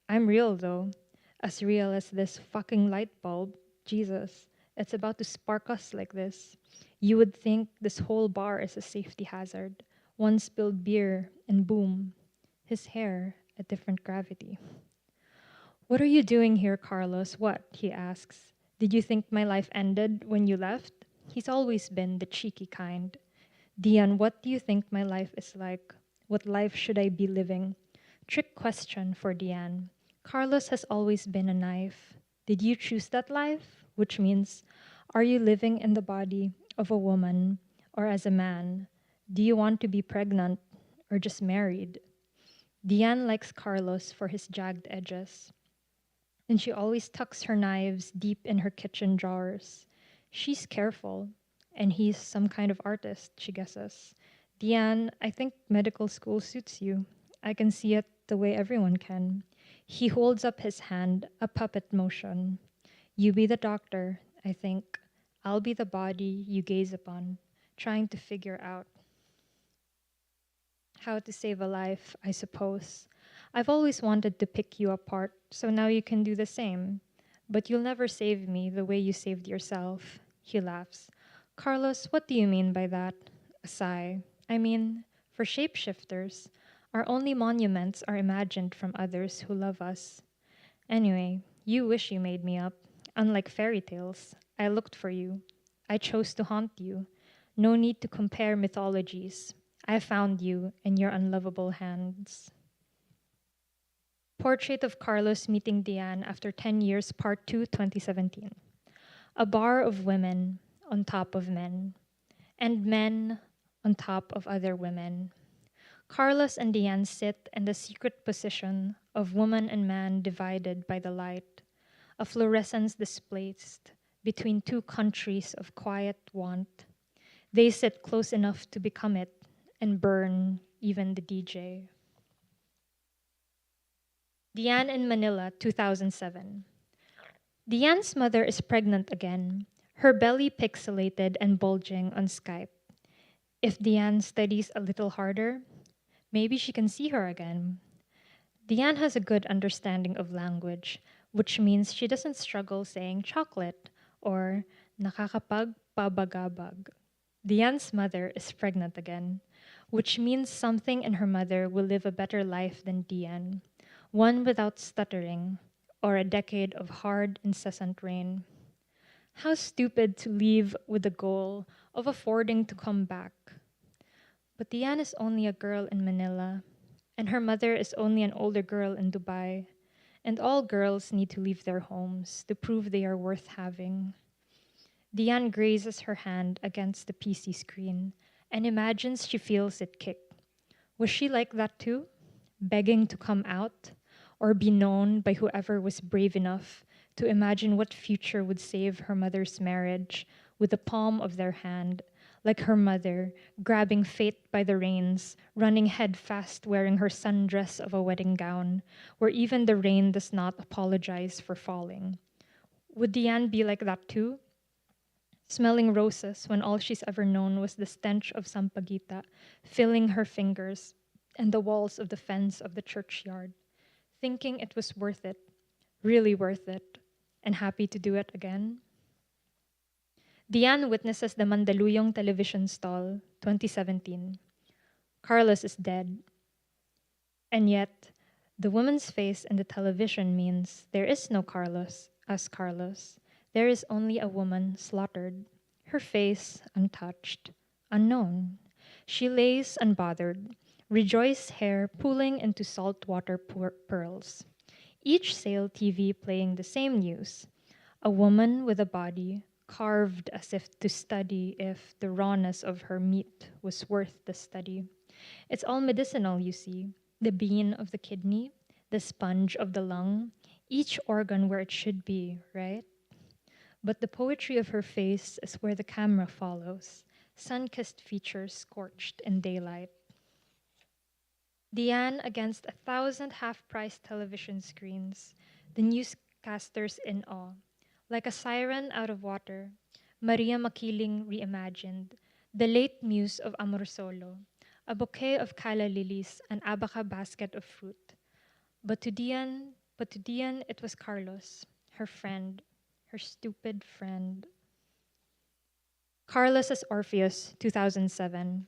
"I'm real, though. As real as this fucking light bulb. Jesus, it's about to spark us like this. You would think this whole bar is a safety hazard. One spilled beer, and boom. His hair, a different gravity." "What are you doing here, Carlos? What?" he asks. "Did you think my life ended when you left?" He's always been the cheeky kind. "Dian, what do you think my life is like? What life should I be living?" Trick question for Diane. Carlos has always been a knife. Did you choose that life? Which means, are you living in the body of a woman or as a man? Do you want to be pregnant or just married? Diane likes Carlos for his jagged edges, and she always tucks her knives deep in her kitchen drawers. She's careful, and he's some kind of artist, she guesses. "Diane, I think medical school suits you. I can see it the way everyone can." He holds up his hand, a puppet motion. "You be the doctor, I think. I'll be the body you gaze upon, trying to figure out how to save a life, I suppose. I've always wanted to pick you apart, so now you can do the same. But you'll never save me the way you saved yourself." He laughs. "Carlos, what do you mean by that?" A sigh. "I mean, for shapeshifters, our only monuments are imagined from others who love us. Anyway, you wish you made me up. Unlike fairy tales, I looked for you. I chose to haunt you. No need to compare mythologies. I found you in your unlovable hands." Portrait of Carlos meeting Diane after 10 years, Part 2, 2017. A bar of women on top of men, and men on top of other women. Carlos and Diane sit in the secret position of woman and man divided by the light, a fluorescence displaced between two countries of quiet want. They sit close enough to become it and burn even the DJ. Diane in Manila, 2007. Diane's mother is pregnant again, her belly pixelated and bulging on Skype. If Diane studies a little harder, Maybe she can see her again. Diane has a good understanding of language, which means she doesn't struggle saying chocolate or nakakapagpabagabag. Diane's mother is pregnant again, which means something in her mother will live a better life than Diane, one without stuttering or a decade of hard, incessant rain. How stupid to leave with the goal of affording to come back. But Diane is only a girl in Manila, and her mother is only an older girl in Dubai, and all girls need to leave their homes to prove they are worth having. Diane grazes her hand against the PC screen and imagines she feels it kick. Was she like that too? Begging to come out? Or be known by whoever was brave enough to imagine what future would save her mother's marriage with the palm of their hand, like her mother, grabbing fate by the reins, running head fast wearing her sundress of a wedding gown, where even the rain does not apologize for falling. Would Diane be like that too? Smelling roses when all she's ever known was the stench of sampaguita filling her fingers and the walls of the fence of the churchyard, thinking it was worth it, really worth it, and happy to do it again. Diane witnesses the Mandaluyong television stall, 2017. Carlos is dead. And yet, the woman's face in the television means there is no Carlos as Carlos. There is only a woman slaughtered, her face untouched, unknown. She lays unbothered, rejoiced hair pooling into saltwater pearls. Each sail TV playing the same news. A woman with a body carved as if to study if the rawness of her meat was worth the study. It's all medicinal, you see. The bean of the kidney, the sponge of the lung, each organ where it should be, right? But the poetry of her face is where the camera follows, sun-kissed features scorched in daylight. Diane against 1,000 half-price television screens, the newscasters in awe. Like a siren out of water, Maria Makiling reimagined, the late muse of Amorsolo, a bouquet of calla lilies, an abaca basket of fruit. But to Diane, it was Carlos, her friend, her stupid friend. Carlos as Orpheus, 2007.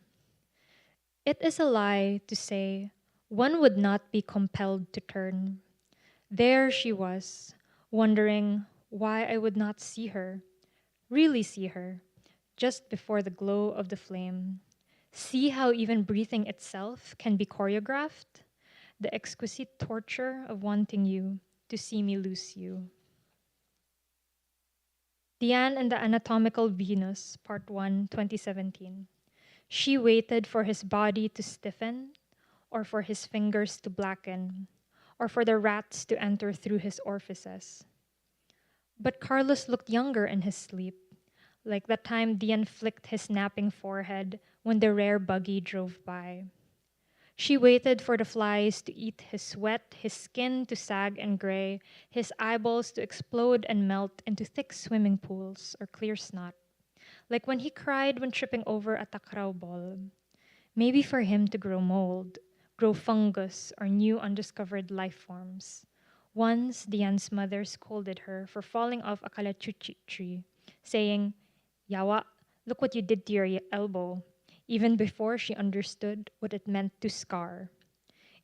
It is a lie to say one would not be compelled to turn. There she was, wondering why I would not see her, really see her, just before the glow of the flame. See how even breathing itself can be choreographed? The exquisite torture of wanting you to see me lose you. Diane and the Anatomical Venus, Part 1, 2017. She waited for his body to stiffen, or for his fingers to blacken, or for the rats to enter through his orifices. But Carlos looked younger in his sleep, like the time Diane flicked his napping forehead when the rare buggy drove by. She waited for the flies to eat his sweat, his skin to sag and gray, his eyeballs to explode and melt into thick swimming pools or clear snot, like when he cried when tripping over a takraw ball. Maybe for him to grow mold, grow fungus or new undiscovered life forms. Once, Diane's mother scolded her for falling off a kalachuchi tree, saying, "Yawa, look what you did to your elbow," even before she understood what it meant to scar.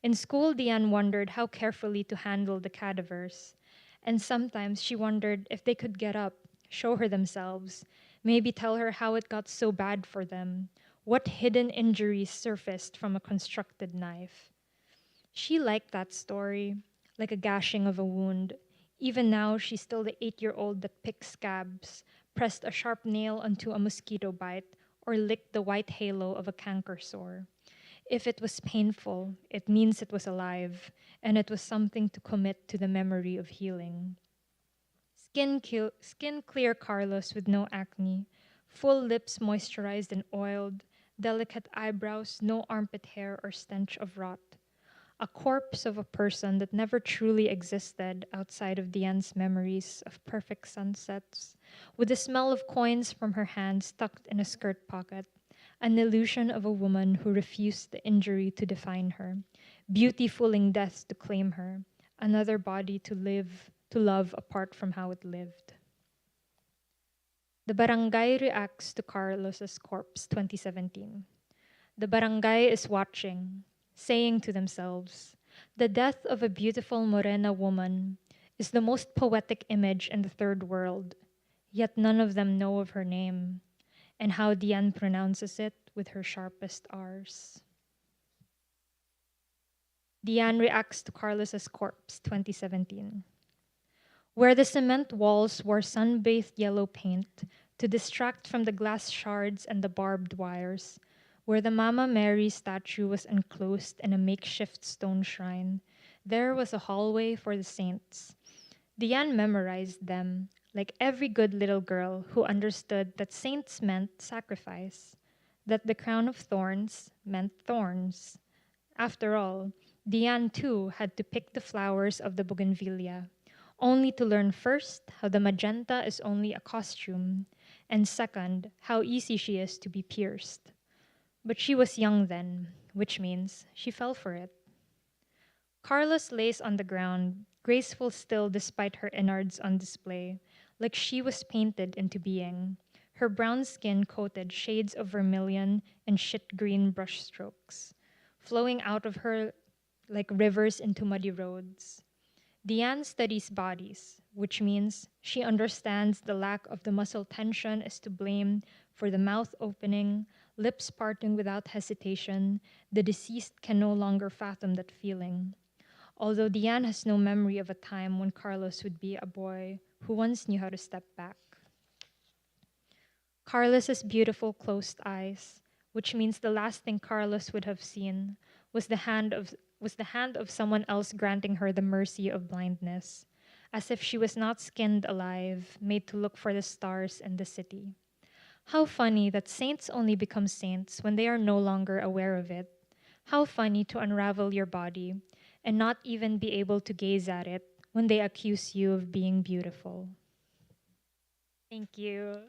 In school, Diane wondered how carefully to handle the cadavers, and sometimes she wondered if they could get up, show her themselves, maybe tell her how it got so bad for them, what hidden injuries surfaced from a constructed knife. She liked that story, like a gashing of a wound. Even now, she's still the 8-year-old that picked scabs, pressed a sharp nail onto a mosquito bite, or licked the white halo of a canker sore. If it was painful, it means it was alive, and it was something to commit to the memory of healing. Skin clear Carlos with no acne, full lips moisturized and oiled, delicate eyebrows, no armpit hair or stench of rot. A corpse of a person that never truly existed outside of Diane's memories of perfect sunsets, with the smell of coins from her hands tucked in a skirt pocket, an illusion of a woman who refused the injury to define her, beauty fooling death to claim her, another body to love apart from how it lived. The barangay reacts to Carlos's corpse, 2017. The barangay is watching, saying to themselves, the death of a beautiful Morena woman is the most poetic image in the third world, yet none of them know of her name and how Diane pronounces it with her sharpest R's. Diane reacts to Carlos's corpse, 2017. Where the cement walls wore sun-bathed yellow paint to distract from the glass shards and the barbed wires, where the Mama Mary statue was enclosed in a makeshift stone shrine, there was a hallway for the saints. Diane memorized them, like every good little girl who understood that saints meant sacrifice, that the crown of thorns meant thorns. After all, Diane too had to pick the flowers of the bougainvillea, only to learn first how the magenta is only a costume, and second, how easy she is to be pierced. But she was young then, which means she fell for it. Carlos lays on the ground, graceful still despite her innards on display, like she was painted into being, her brown skin coated shades of vermilion and shit green brushstrokes, flowing out of her like rivers into muddy roads. Diane studies bodies, which means she understands the lack of the muscle tension is to blame for the mouth opening, lips parting without hesitation. The deceased can no longer fathom that feeling. Although Diane has no memory of a time when Carlos would be a boy who once knew how to step back. Carlos has beautiful closed eyes, which means the last thing Carlos would have seen was the hand of someone else granting her the mercy of blindness, as if she was not skinned alive, made to look for the stars in the city. How funny that saints only become saints when they are no longer aware of it. How funny to unravel your body and not even be able to gaze at it when they accuse you of being beautiful. Thank you.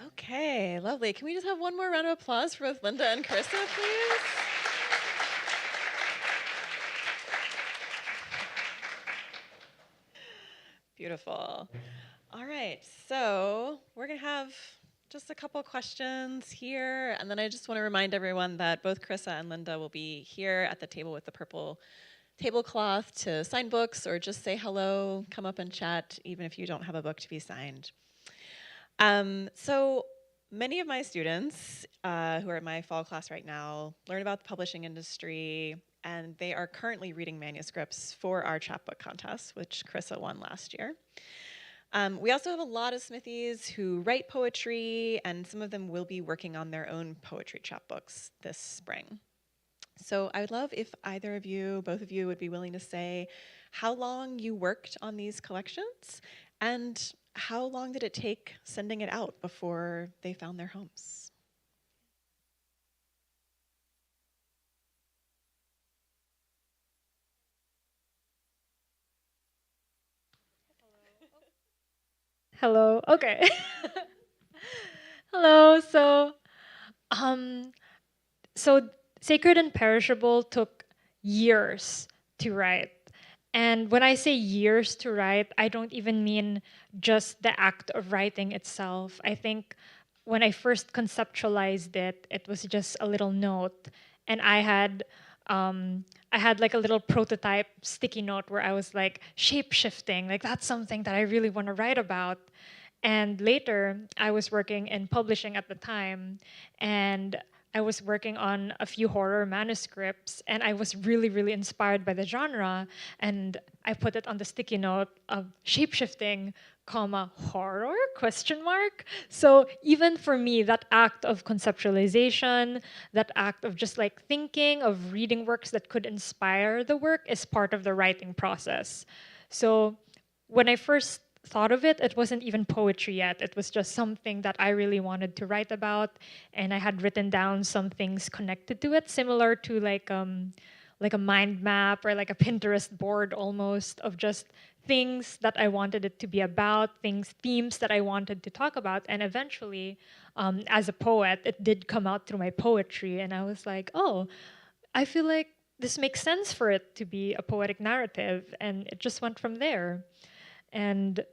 Okay, lovely. Can we just have one more round of applause for both Linda and Carissa, please? Beautiful. All right, so we're going to have just a couple questions here, and then I just want to remind everyone that both Carissa and Linda will be here at the table with the purple tablecloth to sign books or just say hello, come up and chat, even if you don't have a book to be signed. So many of my students who are in my fall class right now learn about the publishing industry, and they are currently reading manuscripts for our chapbook contest, which Carissa won last year. We also have a lot of Smithies who write poetry, and some of them will be working on their own poetry chapbooks this spring. So I would love if either of you, both of you, would be willing to say how long you worked on these collections and how long did it take sending it out before they found their homes? Hello. Okay. Hello. So Sacred and Perishable took years to write. And when I say years to write, I don't even mean just the act of writing itself. I think when I first conceptualized it, it was just a little note, and I had like a little prototype sticky note where I was like shape shifting, like that's something that I really want to write about. And later, I was working in publishing at the time, and I was working on a few horror manuscripts, and I was really, really inspired by the genre. And I put it on the sticky note of shapeshifting, comma, horror, question mark. So even for me, that act of conceptualization, that act of just like thinking of reading works that could inspire the work is part of the writing process. So when I first thought of it, it wasn't even poetry yet. It was just something that I really wanted to write about, and I had written down some things connected to it, similar to like a mind map or like a Pinterest board almost of just things that I wanted it to be about, themes that I wanted to talk about, and eventually, as a poet, it did come out through my poetry, and I was like, oh, I feel like this makes sense for it to be a poetic narrative, and it just went from there. And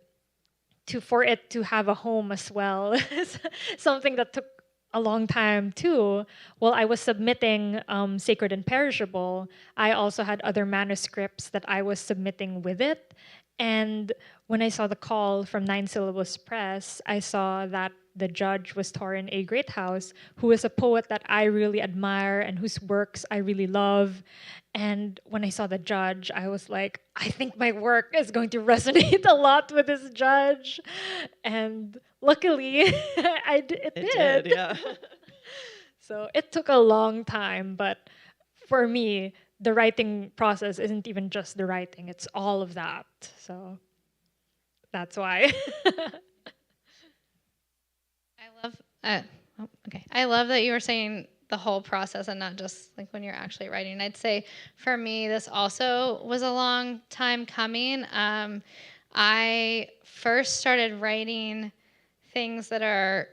for it to have a home as well is something that took a long time too. While I was submitting Sacred and Perishable, I also had other manuscripts that I was submitting with it. And when I saw the call from Nine Syllables Press, I saw that the judge was Torrin A. Greathouse, who is a poet that I really admire and whose works I really love. And when I saw the judge, I was like, I think my work is going to resonate a lot with this judge. And luckily, it did. Yeah. So it took a long time, but for me, the writing process isn't even just the writing, it's all of that. So that's why. I love. Okay. I love that you were saying the whole process and not just like when you're actually writing. I'd say for me, this also was a long time coming. I first started writing things that are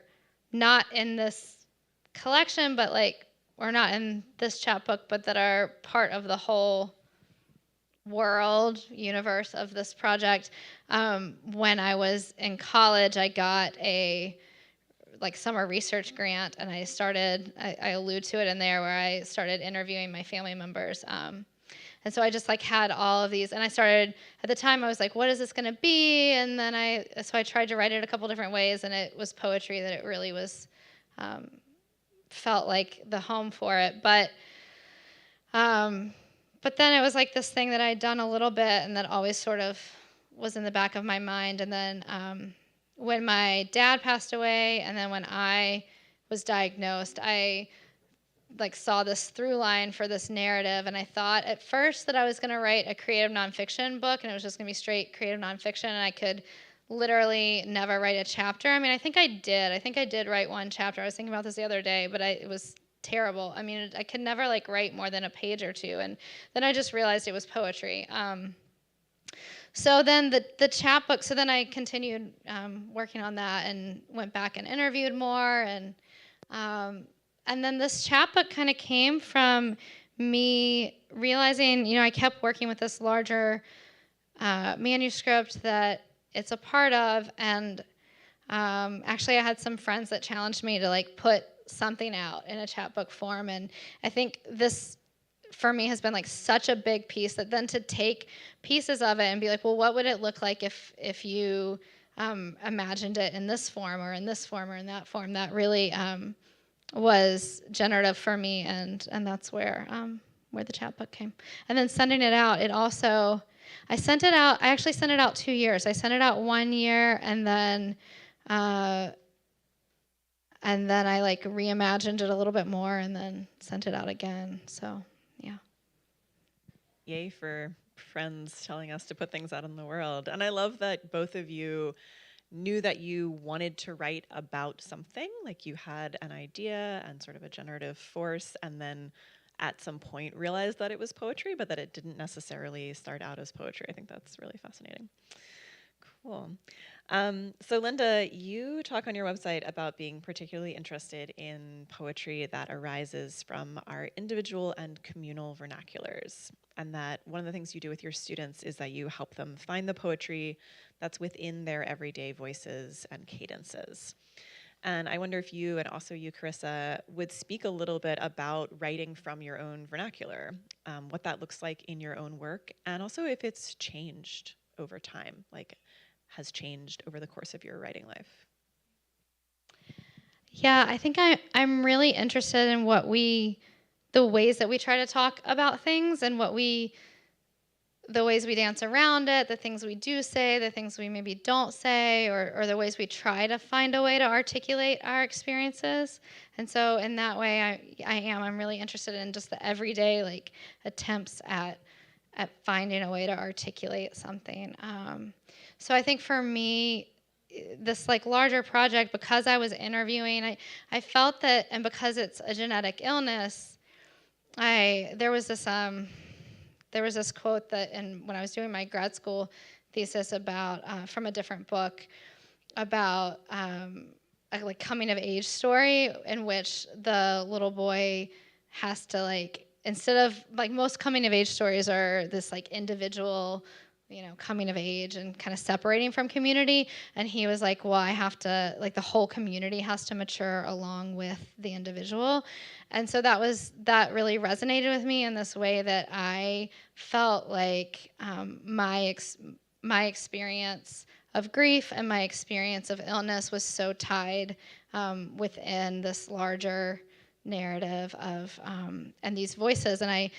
not in this collection, but like, or not in this chapbook, but that are part of the whole world universe of this project. When I was in college, I got a like summer research grant, and I allude to it in there, where I started interviewing my family members. And so I just like had all of these, and I started, at the time I was like, what is this gonna be? And then so I tried to write it a couple different ways, and it was poetry that it really was, felt like the home for it. But then it was like this thing that I'd done a little bit and that always sort of was in the back of my mind. And then when my dad passed away, and then when I was diagnosed, I like saw this through line for this narrative, and I thought at first that I was going to write a creative nonfiction book, and it was just going to be straight creative nonfiction, and I could literally never write a chapter. I mean, I think I did write one chapter. I was thinking about this the other day, but it was terrible. I mean, I could never like write more than a page or two, and then I just realized it was poetry. So then the chapbook, so then I continued working on that and went back and interviewed more, and then this chapbook kind of came from me realizing, I kept working with this larger manuscript that it's a part of, and actually I had some friends that challenged me to like put something out in a chapbook form, and I think this for me has been like such a big piece, that then to take pieces of it and be like, well, what would it look like if you imagined it in this form or in this form or in that form, that really was generative for me, and that's where the chapbook came. And then sending it out, I actually sent it out 2 years. I sent it out 1 year, and then I like reimagined it a little bit more, and then sent it out again. So yeah. Yay for friends telling us to put things out in the world. And I love that both of you knew that you wanted to write about something, like you had an idea and sort of a generative force, and then at some point realized that it was poetry, but that it didn't necessarily start out as poetry. I think that's really fascinating. Cool. So Linda, you talk on your website about being particularly interested in poetry that arises from our individual and communal vernaculars, and that one of the things you do with your students is that you help them find the poetry that's within their everyday voices and cadences. And I wonder if you, and also you, Carissa, would speak a little bit about writing from your own vernacular, what that looks like in your own work, and also if it's changed over time, like has changed over the course of your writing life. Yeah, I think I'm really interested in the ways that we try to talk about things and the ways we dance around it, the things we do say, the things we maybe don't say, or the ways we try to find a way to articulate our experiences. And so in that way, I'm really interested in just the everyday like attempts at finding a way to articulate something. So I think for me, this like larger project, because I was interviewing, I felt that, and because it's a genetic illness, there was this quote that when I was doing my grad school thesis about from a different book about a like coming of age story in which the little boy has to like, instead of like most coming of age stories are this like individual, coming of age and kind of separating from community. And he was like, well, I have to, like the whole community has to mature along with the individual. And so that really resonated with me in this way that I felt like my experience of grief and my experience of illness was so tied within this larger narrative of and these voices. And I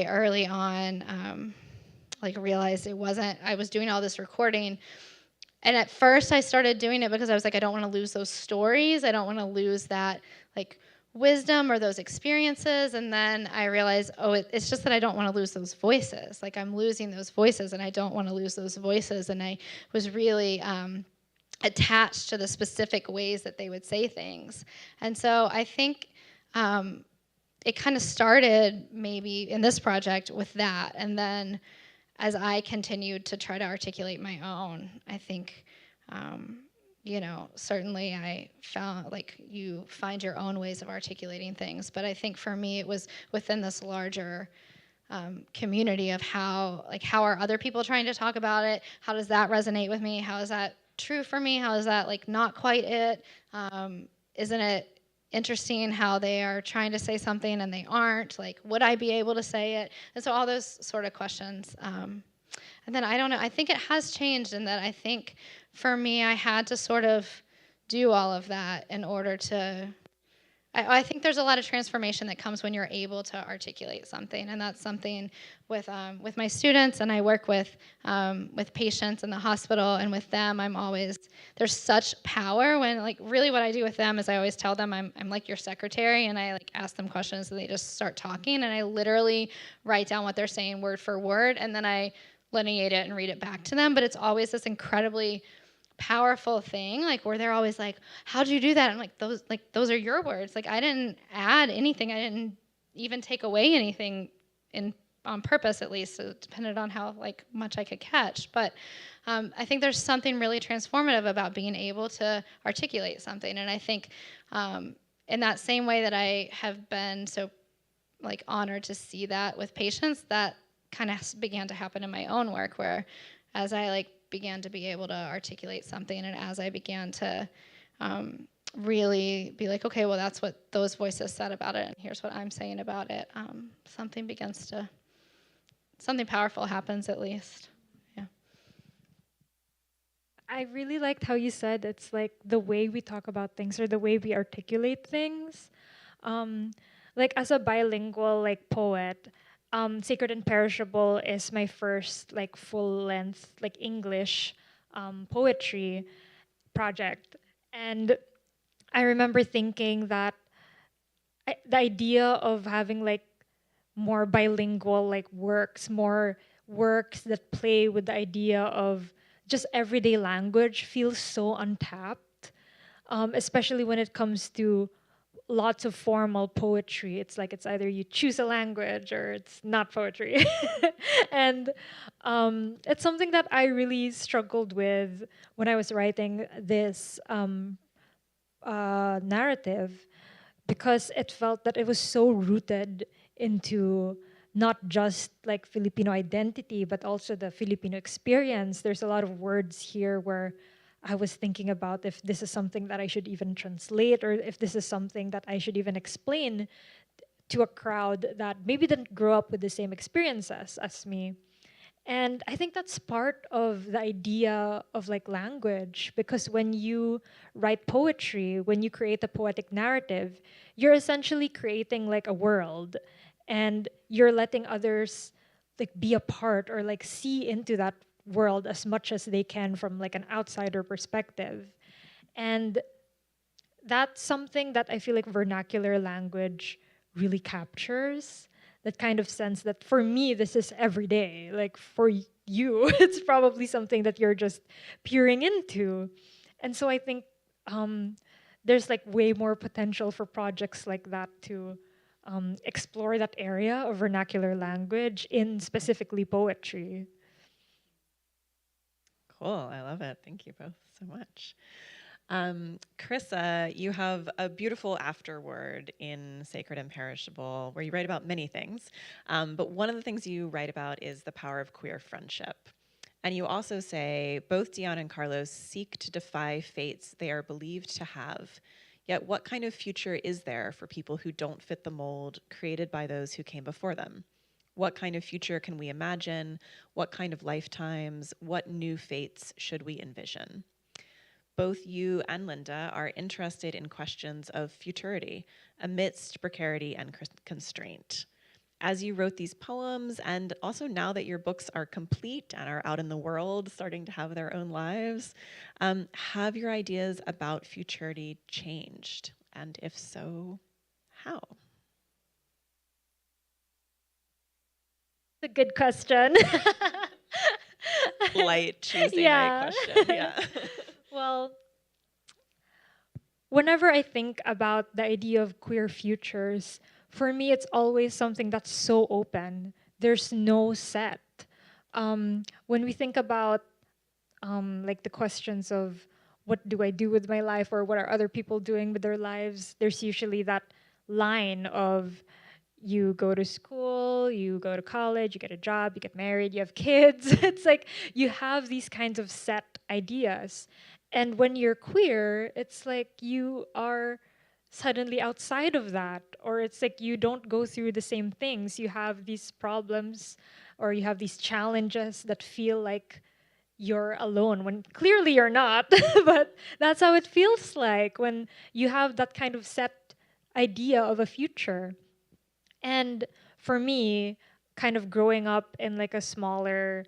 early on like realized I was doing all this recording. And at first I started doing it because I was like, I don't want to lose those stories. I don't want to lose that like wisdom or those experiences. And then I realized, it's just that I don't want to lose those voices. Like I'm losing those voices and I don't want to lose those voices. And I was really attached to the specific ways that they would say things. And so I think it kind of started maybe in this project with that. And then as I continued to try to articulate my own, I think, certainly I found like you find your own ways of articulating things. But I think for me, it was within this larger community of how are other people trying to talk about it? How does that resonate with me? How is that true for me? How is that like not quite it? Isn't it interesting how they are trying to say something and they aren't? Like, would I be able to say it? And so all those sort of questions. And then I don't know, I think it has changed in that I think for me, I had to sort of do all of that in order to, I think there's a lot of transformation that comes when you're able to articulate something. And that's something with my students, and I work with patients in the hospital, and with them, there's such power when, like, really what I do with them is I always tell them I'm like your secretary, and I like ask them questions and they just start talking, and I literally write down what they're saying word for word, and then I lineate it and read it back to them. But it's always this incredibly powerful thing, like where they're always like, how'd you do that? I'm like, those are your words. Like I didn't add anything. I didn't even take away anything on purpose, at least. So it depended on how like much I could catch. But I think there's something really transformative about being able to articulate something. And I think in that same way that I have been so like honored to see that with patients, that kind of began to happen in my own work, where as I like began to be able to articulate something, and as I began to really be like, okay, well, that's what those voices said about it, and here's what I'm saying about it, something powerful happens, at least. Yeah. I really liked how you said it's like the way we talk about things or the way we articulate things. Like as a bilingual like poet, Sacred and Perishable is my first like full length like English poetry project, and I remember thinking that the idea of having like more bilingual like more works that play with the idea of just everyday language feels so untapped, especially when it comes to lots of formal poetry. It's like it's either you choose a language or it's not poetry. And it's something that I really struggled with when I was writing this narrative, because it felt that it was so rooted into not just like Filipino identity, but also the Filipino experience. There's a lot of words here where I was thinking about if this is something that I should even translate, or if this is something that I should even explain to a crowd that maybe didn't grow up with the same experiences as me. And I think that's part of the idea of like language, because when you write poetry, when you create a poetic narrative, you're essentially creating like a world, and you're letting others like be a part or like see into that world as much as they can from like an outsider perspective. And that's something that I feel like vernacular language really captures, that kind of sense that for me, this is every day. Like for you, it's probably something that you're just peering into. And so I think there's like way more potential for projects like that to explore that area of vernacular language in specifically poetry. Cool. I love it. Thank you both so much. Carissa, you have a beautiful afterword in Sacred and Perishable where you write about many things. But one of the things you write about is the power of queer friendship. And you also say, both Dion and Carlos seek to defy fates they are believed to have. Yet what kind of future is there for people who don't fit the mold created by those who came before them? What kind of future can we imagine? What kind of lifetimes? What new fates should we envision? Both you and Linda are interested in questions of futurity amidst precarity and constraint. As you wrote these poems, and also now that your books are complete and are out in the world, starting to have their own lives, have your ideas about futurity changed? And if so, how? A good question. Light Tuesday Yeah. night question, yeah. Well, whenever I think about the idea of queer futures, for me, it's always something that's so open. There's no set. When we think about like the questions of what do I do with my life, or what are other people doing with their lives, there's usually that line of you go to school, you go to college, you get a job, you get married, you have kids. It's like you have these kinds of set ideas. And when you're queer, it's like you are suddenly outside of that, or it's like you don't go through the same things. You have these problems, or you have these challenges that feel like you're alone when clearly you're not. But that's how it feels like when you have that kind of set idea of a future. And for me, kind of growing up in like a smaller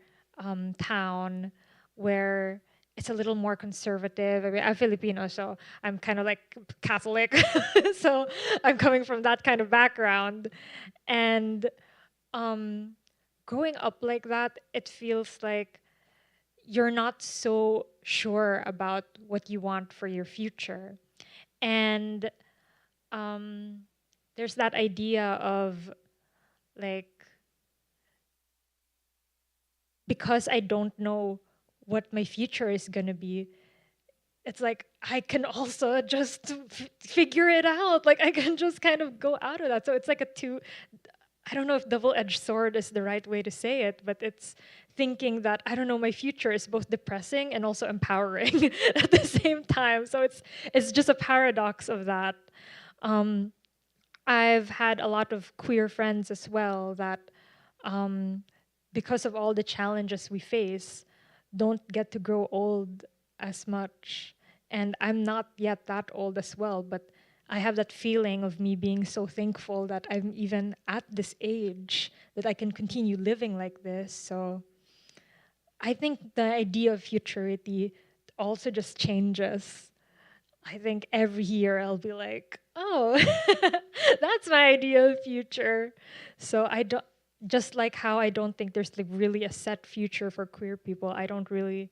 town where it's a little more conservative. I mean, I'm Filipino, so I'm kind of like Catholic. So I'm coming from that kind of background. And growing up like that, it feels like you're not so sure about what you want for your future. And there's that idea of like, because I don't know what my future is going to be, it's like I can also just figure it out. Like I can just kind of go out of that. So it's like I don't know if double-edged sword is the right way to say it, but it's thinking that I don't know, my future is both depressing and also empowering at the same time. So it's just a paradox of that. I've had a lot of queer friends as well that, because of all the challenges we face, don't get to grow old as much. And I'm not yet that old as well, but I have that feeling of me being so thankful that I'm even at this age, that I can continue living like this. So I think the idea of futurity also just changes. I think every year I'll be like, oh, that's my idea of future. So I don't, just like how I don't think there's like really a set future for queer people, I don't really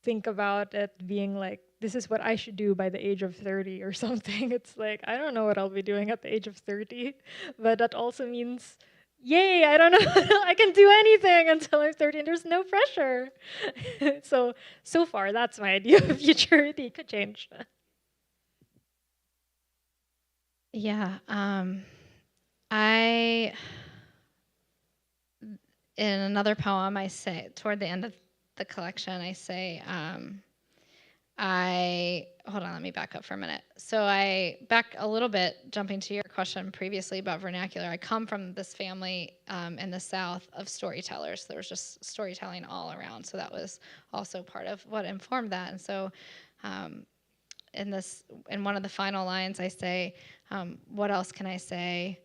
think about it being like this is what I should do by the age of 30 or something. It's like, I don't know what I'll be doing at the age of 30, but that also means, yay, I don't know, I can do anything until I'm 30 and there's no pressure. So far, that's my idea of futurity. Could change. Yeah, I in another poem I say toward the end of the collection I say I hold on, let me back up for a minute. So I back a little bit, jumping to your question previously about vernacular. I come from this family in the South of storytellers. There was just storytelling all around. So that was also part of what informed that. And so in one of the final lines, I say, what else can I say?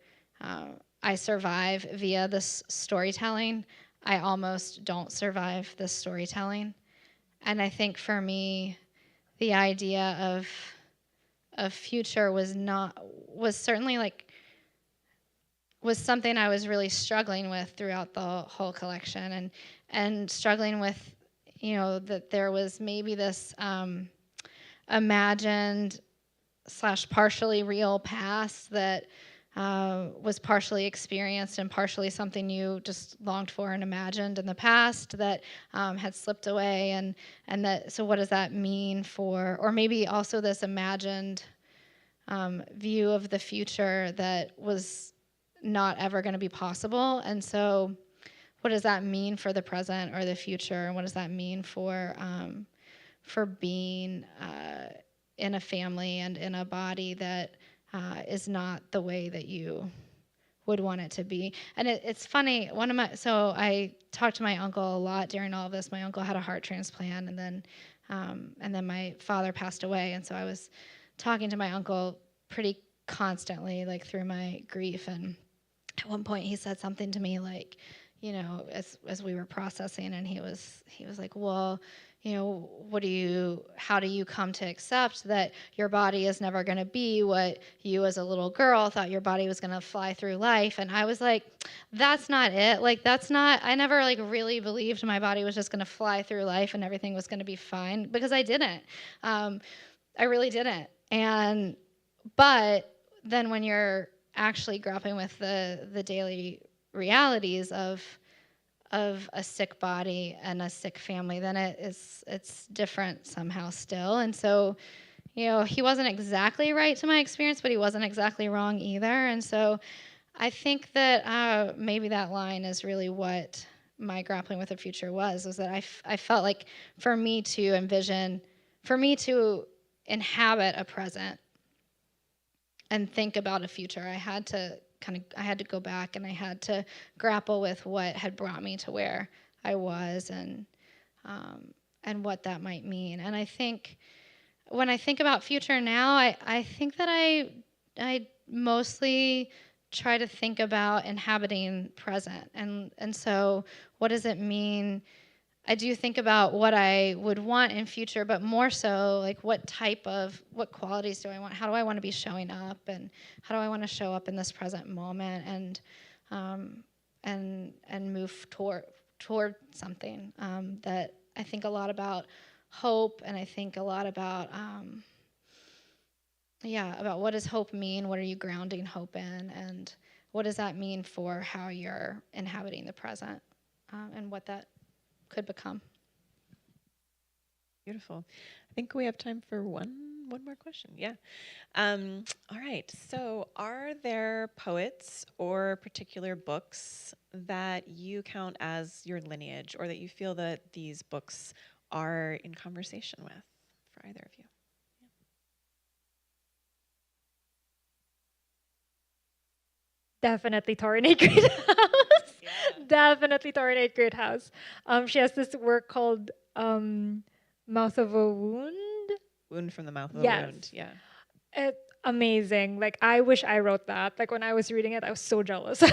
I survive via this storytelling. I almost don't survive this storytelling. And I think for me, the idea of future was certainly was something I was really struggling with throughout the whole collection, and struggling with, that there was maybe this imagined / partially real past that was partially experienced and partially something you just longed for and imagined in the past that had slipped away, and that, so what does that mean for, or maybe also this imagined view of the future that was not ever going to be possible, and so what does that mean for the present or the future, and what does that mean for being in a family and in a body that is not the way that you would want it to be. And it's funny, so I talked to my uncle a lot during all of this. My uncle had a heart transplant, and then my father passed away, and so I was talking to my uncle pretty constantly, like through my grief, and at one point he said something to me like, as we were processing, and he was like, well, how do you come to accept that your body is never going to be what you as a little girl thought your body was going to fly through life? And I was like, that's not it. Like, I never really believed my body was just going to fly through life and everything was going to be fine, because I didn't. I really didn't. But then when you're actually grappling with the daily realities of a sick body and a sick family, then it's different somehow still. And so, he wasn't exactly right to my experience, but he wasn't exactly wrong either. And so I think that maybe that line is really what my grappling with the future was that I felt like for me to inhabit a present and think about a future, I had to go back, and I had to grapple with what had brought me to where I was, and what that might mean. And I think when I think about future now, I think that I mostly try to think about inhabiting present, and so what does it mean? I do think about what I would want in future, but more so like what qualities do I want? How do I want to be showing up, and how do I want to show up in this present moment, and move toward something that I think a lot about hope, and I think a lot about about what does hope mean? What are you grounding hope in, and what does that mean for how you're inhabiting the present, and what that could become. Beautiful. I think we have time for one more question. Yeah. All right. So are there poets or particular books that you count as your lineage, or that you feel that these books are in conversation with for either of you? Definitely Torinate Greathouse. Yeah. Definitely Torinate Greathouse. She has this work called Mouth of a Wound. Wound from the Mouth of a Wound. Yeah. It's amazing. Like, I wish I wrote that. Like, when I was reading it, I was so jealous. So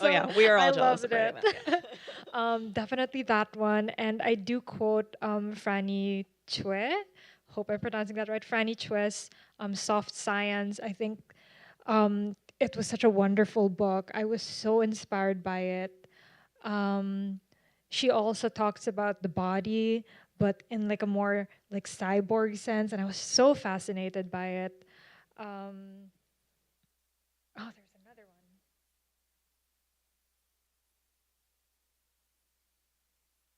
oh yeah, we are all jealous of it. That, yeah. Definitely that one. And I do quote Franny Chue. Hope I'm pronouncing that right. Franny Chue's Soft Science. I think it was such a wonderful book. I was so inspired by it. She also talks about the body, but in like a more like cyborg sense, and I was so fascinated by it. Oh, there's another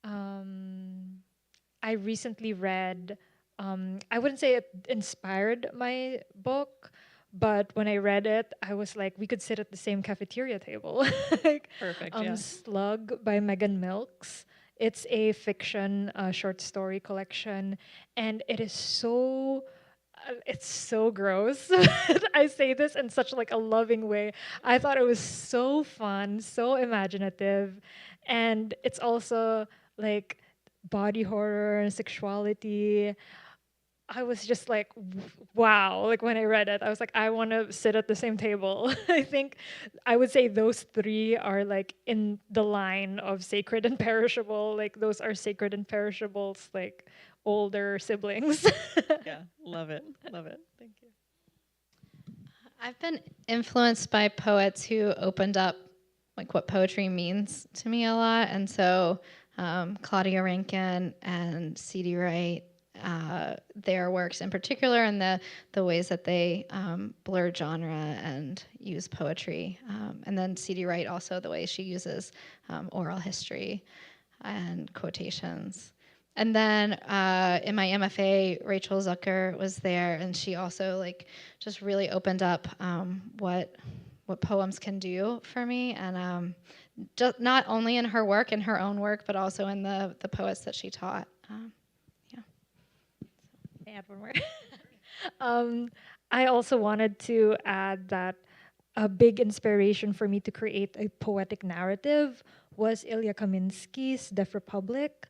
one. I recently read, I wouldn't say it inspired my book, but when I read it, I was like, we could sit at the same cafeteria table. Like, Perfect, yeah. Slug by Megan Milks. It's a fiction short story collection, and it is so it's so gross. I say this in such like a loving way. I thought it was so fun, so imaginative, and it's also like body horror and sexuality. I was just like, wow. Like when I read it, I was like, I want to sit at the same table. I think I would say those three are like in the line of sacred and perishable. Like those are sacred and perishables, like older siblings. Yeah, love it. Love it. Thank you. I've been influenced by poets who opened up like what poetry means to me a lot, and so Claudia Rankine and C.D. Wright, their works in particular, and the ways that they blur genre and use poetry, and then C.D. Wright also the way she uses oral history and quotations. And then in my MFA, Rachel Zucker was there, and she also like just really opened up what poems can do for me, and just not only in her work, in her own work, but also in the poets that she taught. Yeah. Add one more. I also wanted to add that a big inspiration for me to create a poetic narrative was Ilya Kaminsky's Deaf Republic.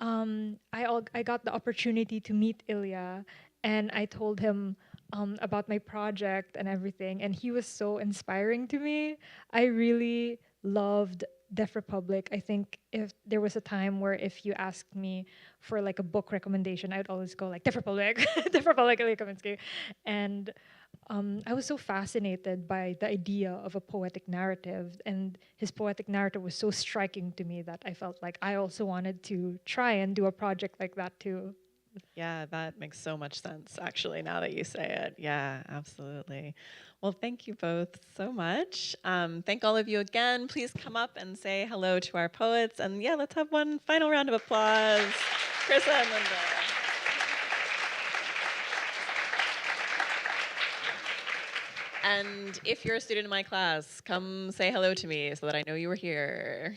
I got the opportunity to meet Ilya, and I told him about my project and everything, and he was so inspiring to me. I really loved Deaf Republic. I think if there was a time where if you asked me for like a book recommendation, I'd always go like Deaf Republic, Deaf Republic, Ilya Kaminsky, and I was so fascinated by the idea of a poetic narrative, and his poetic narrative was so striking to me that I felt like I also wanted to try and do a project like that too. Yeah, that makes so much sense, actually, now that you say it. Yeah, absolutely. Well, thank you both so much. Thank all of you again. Please come up and say hello to our poets. And yeah, let's have one final round of applause. Carissa and Linda. And if you're a student in my class, come say hello to me so that I know you were here.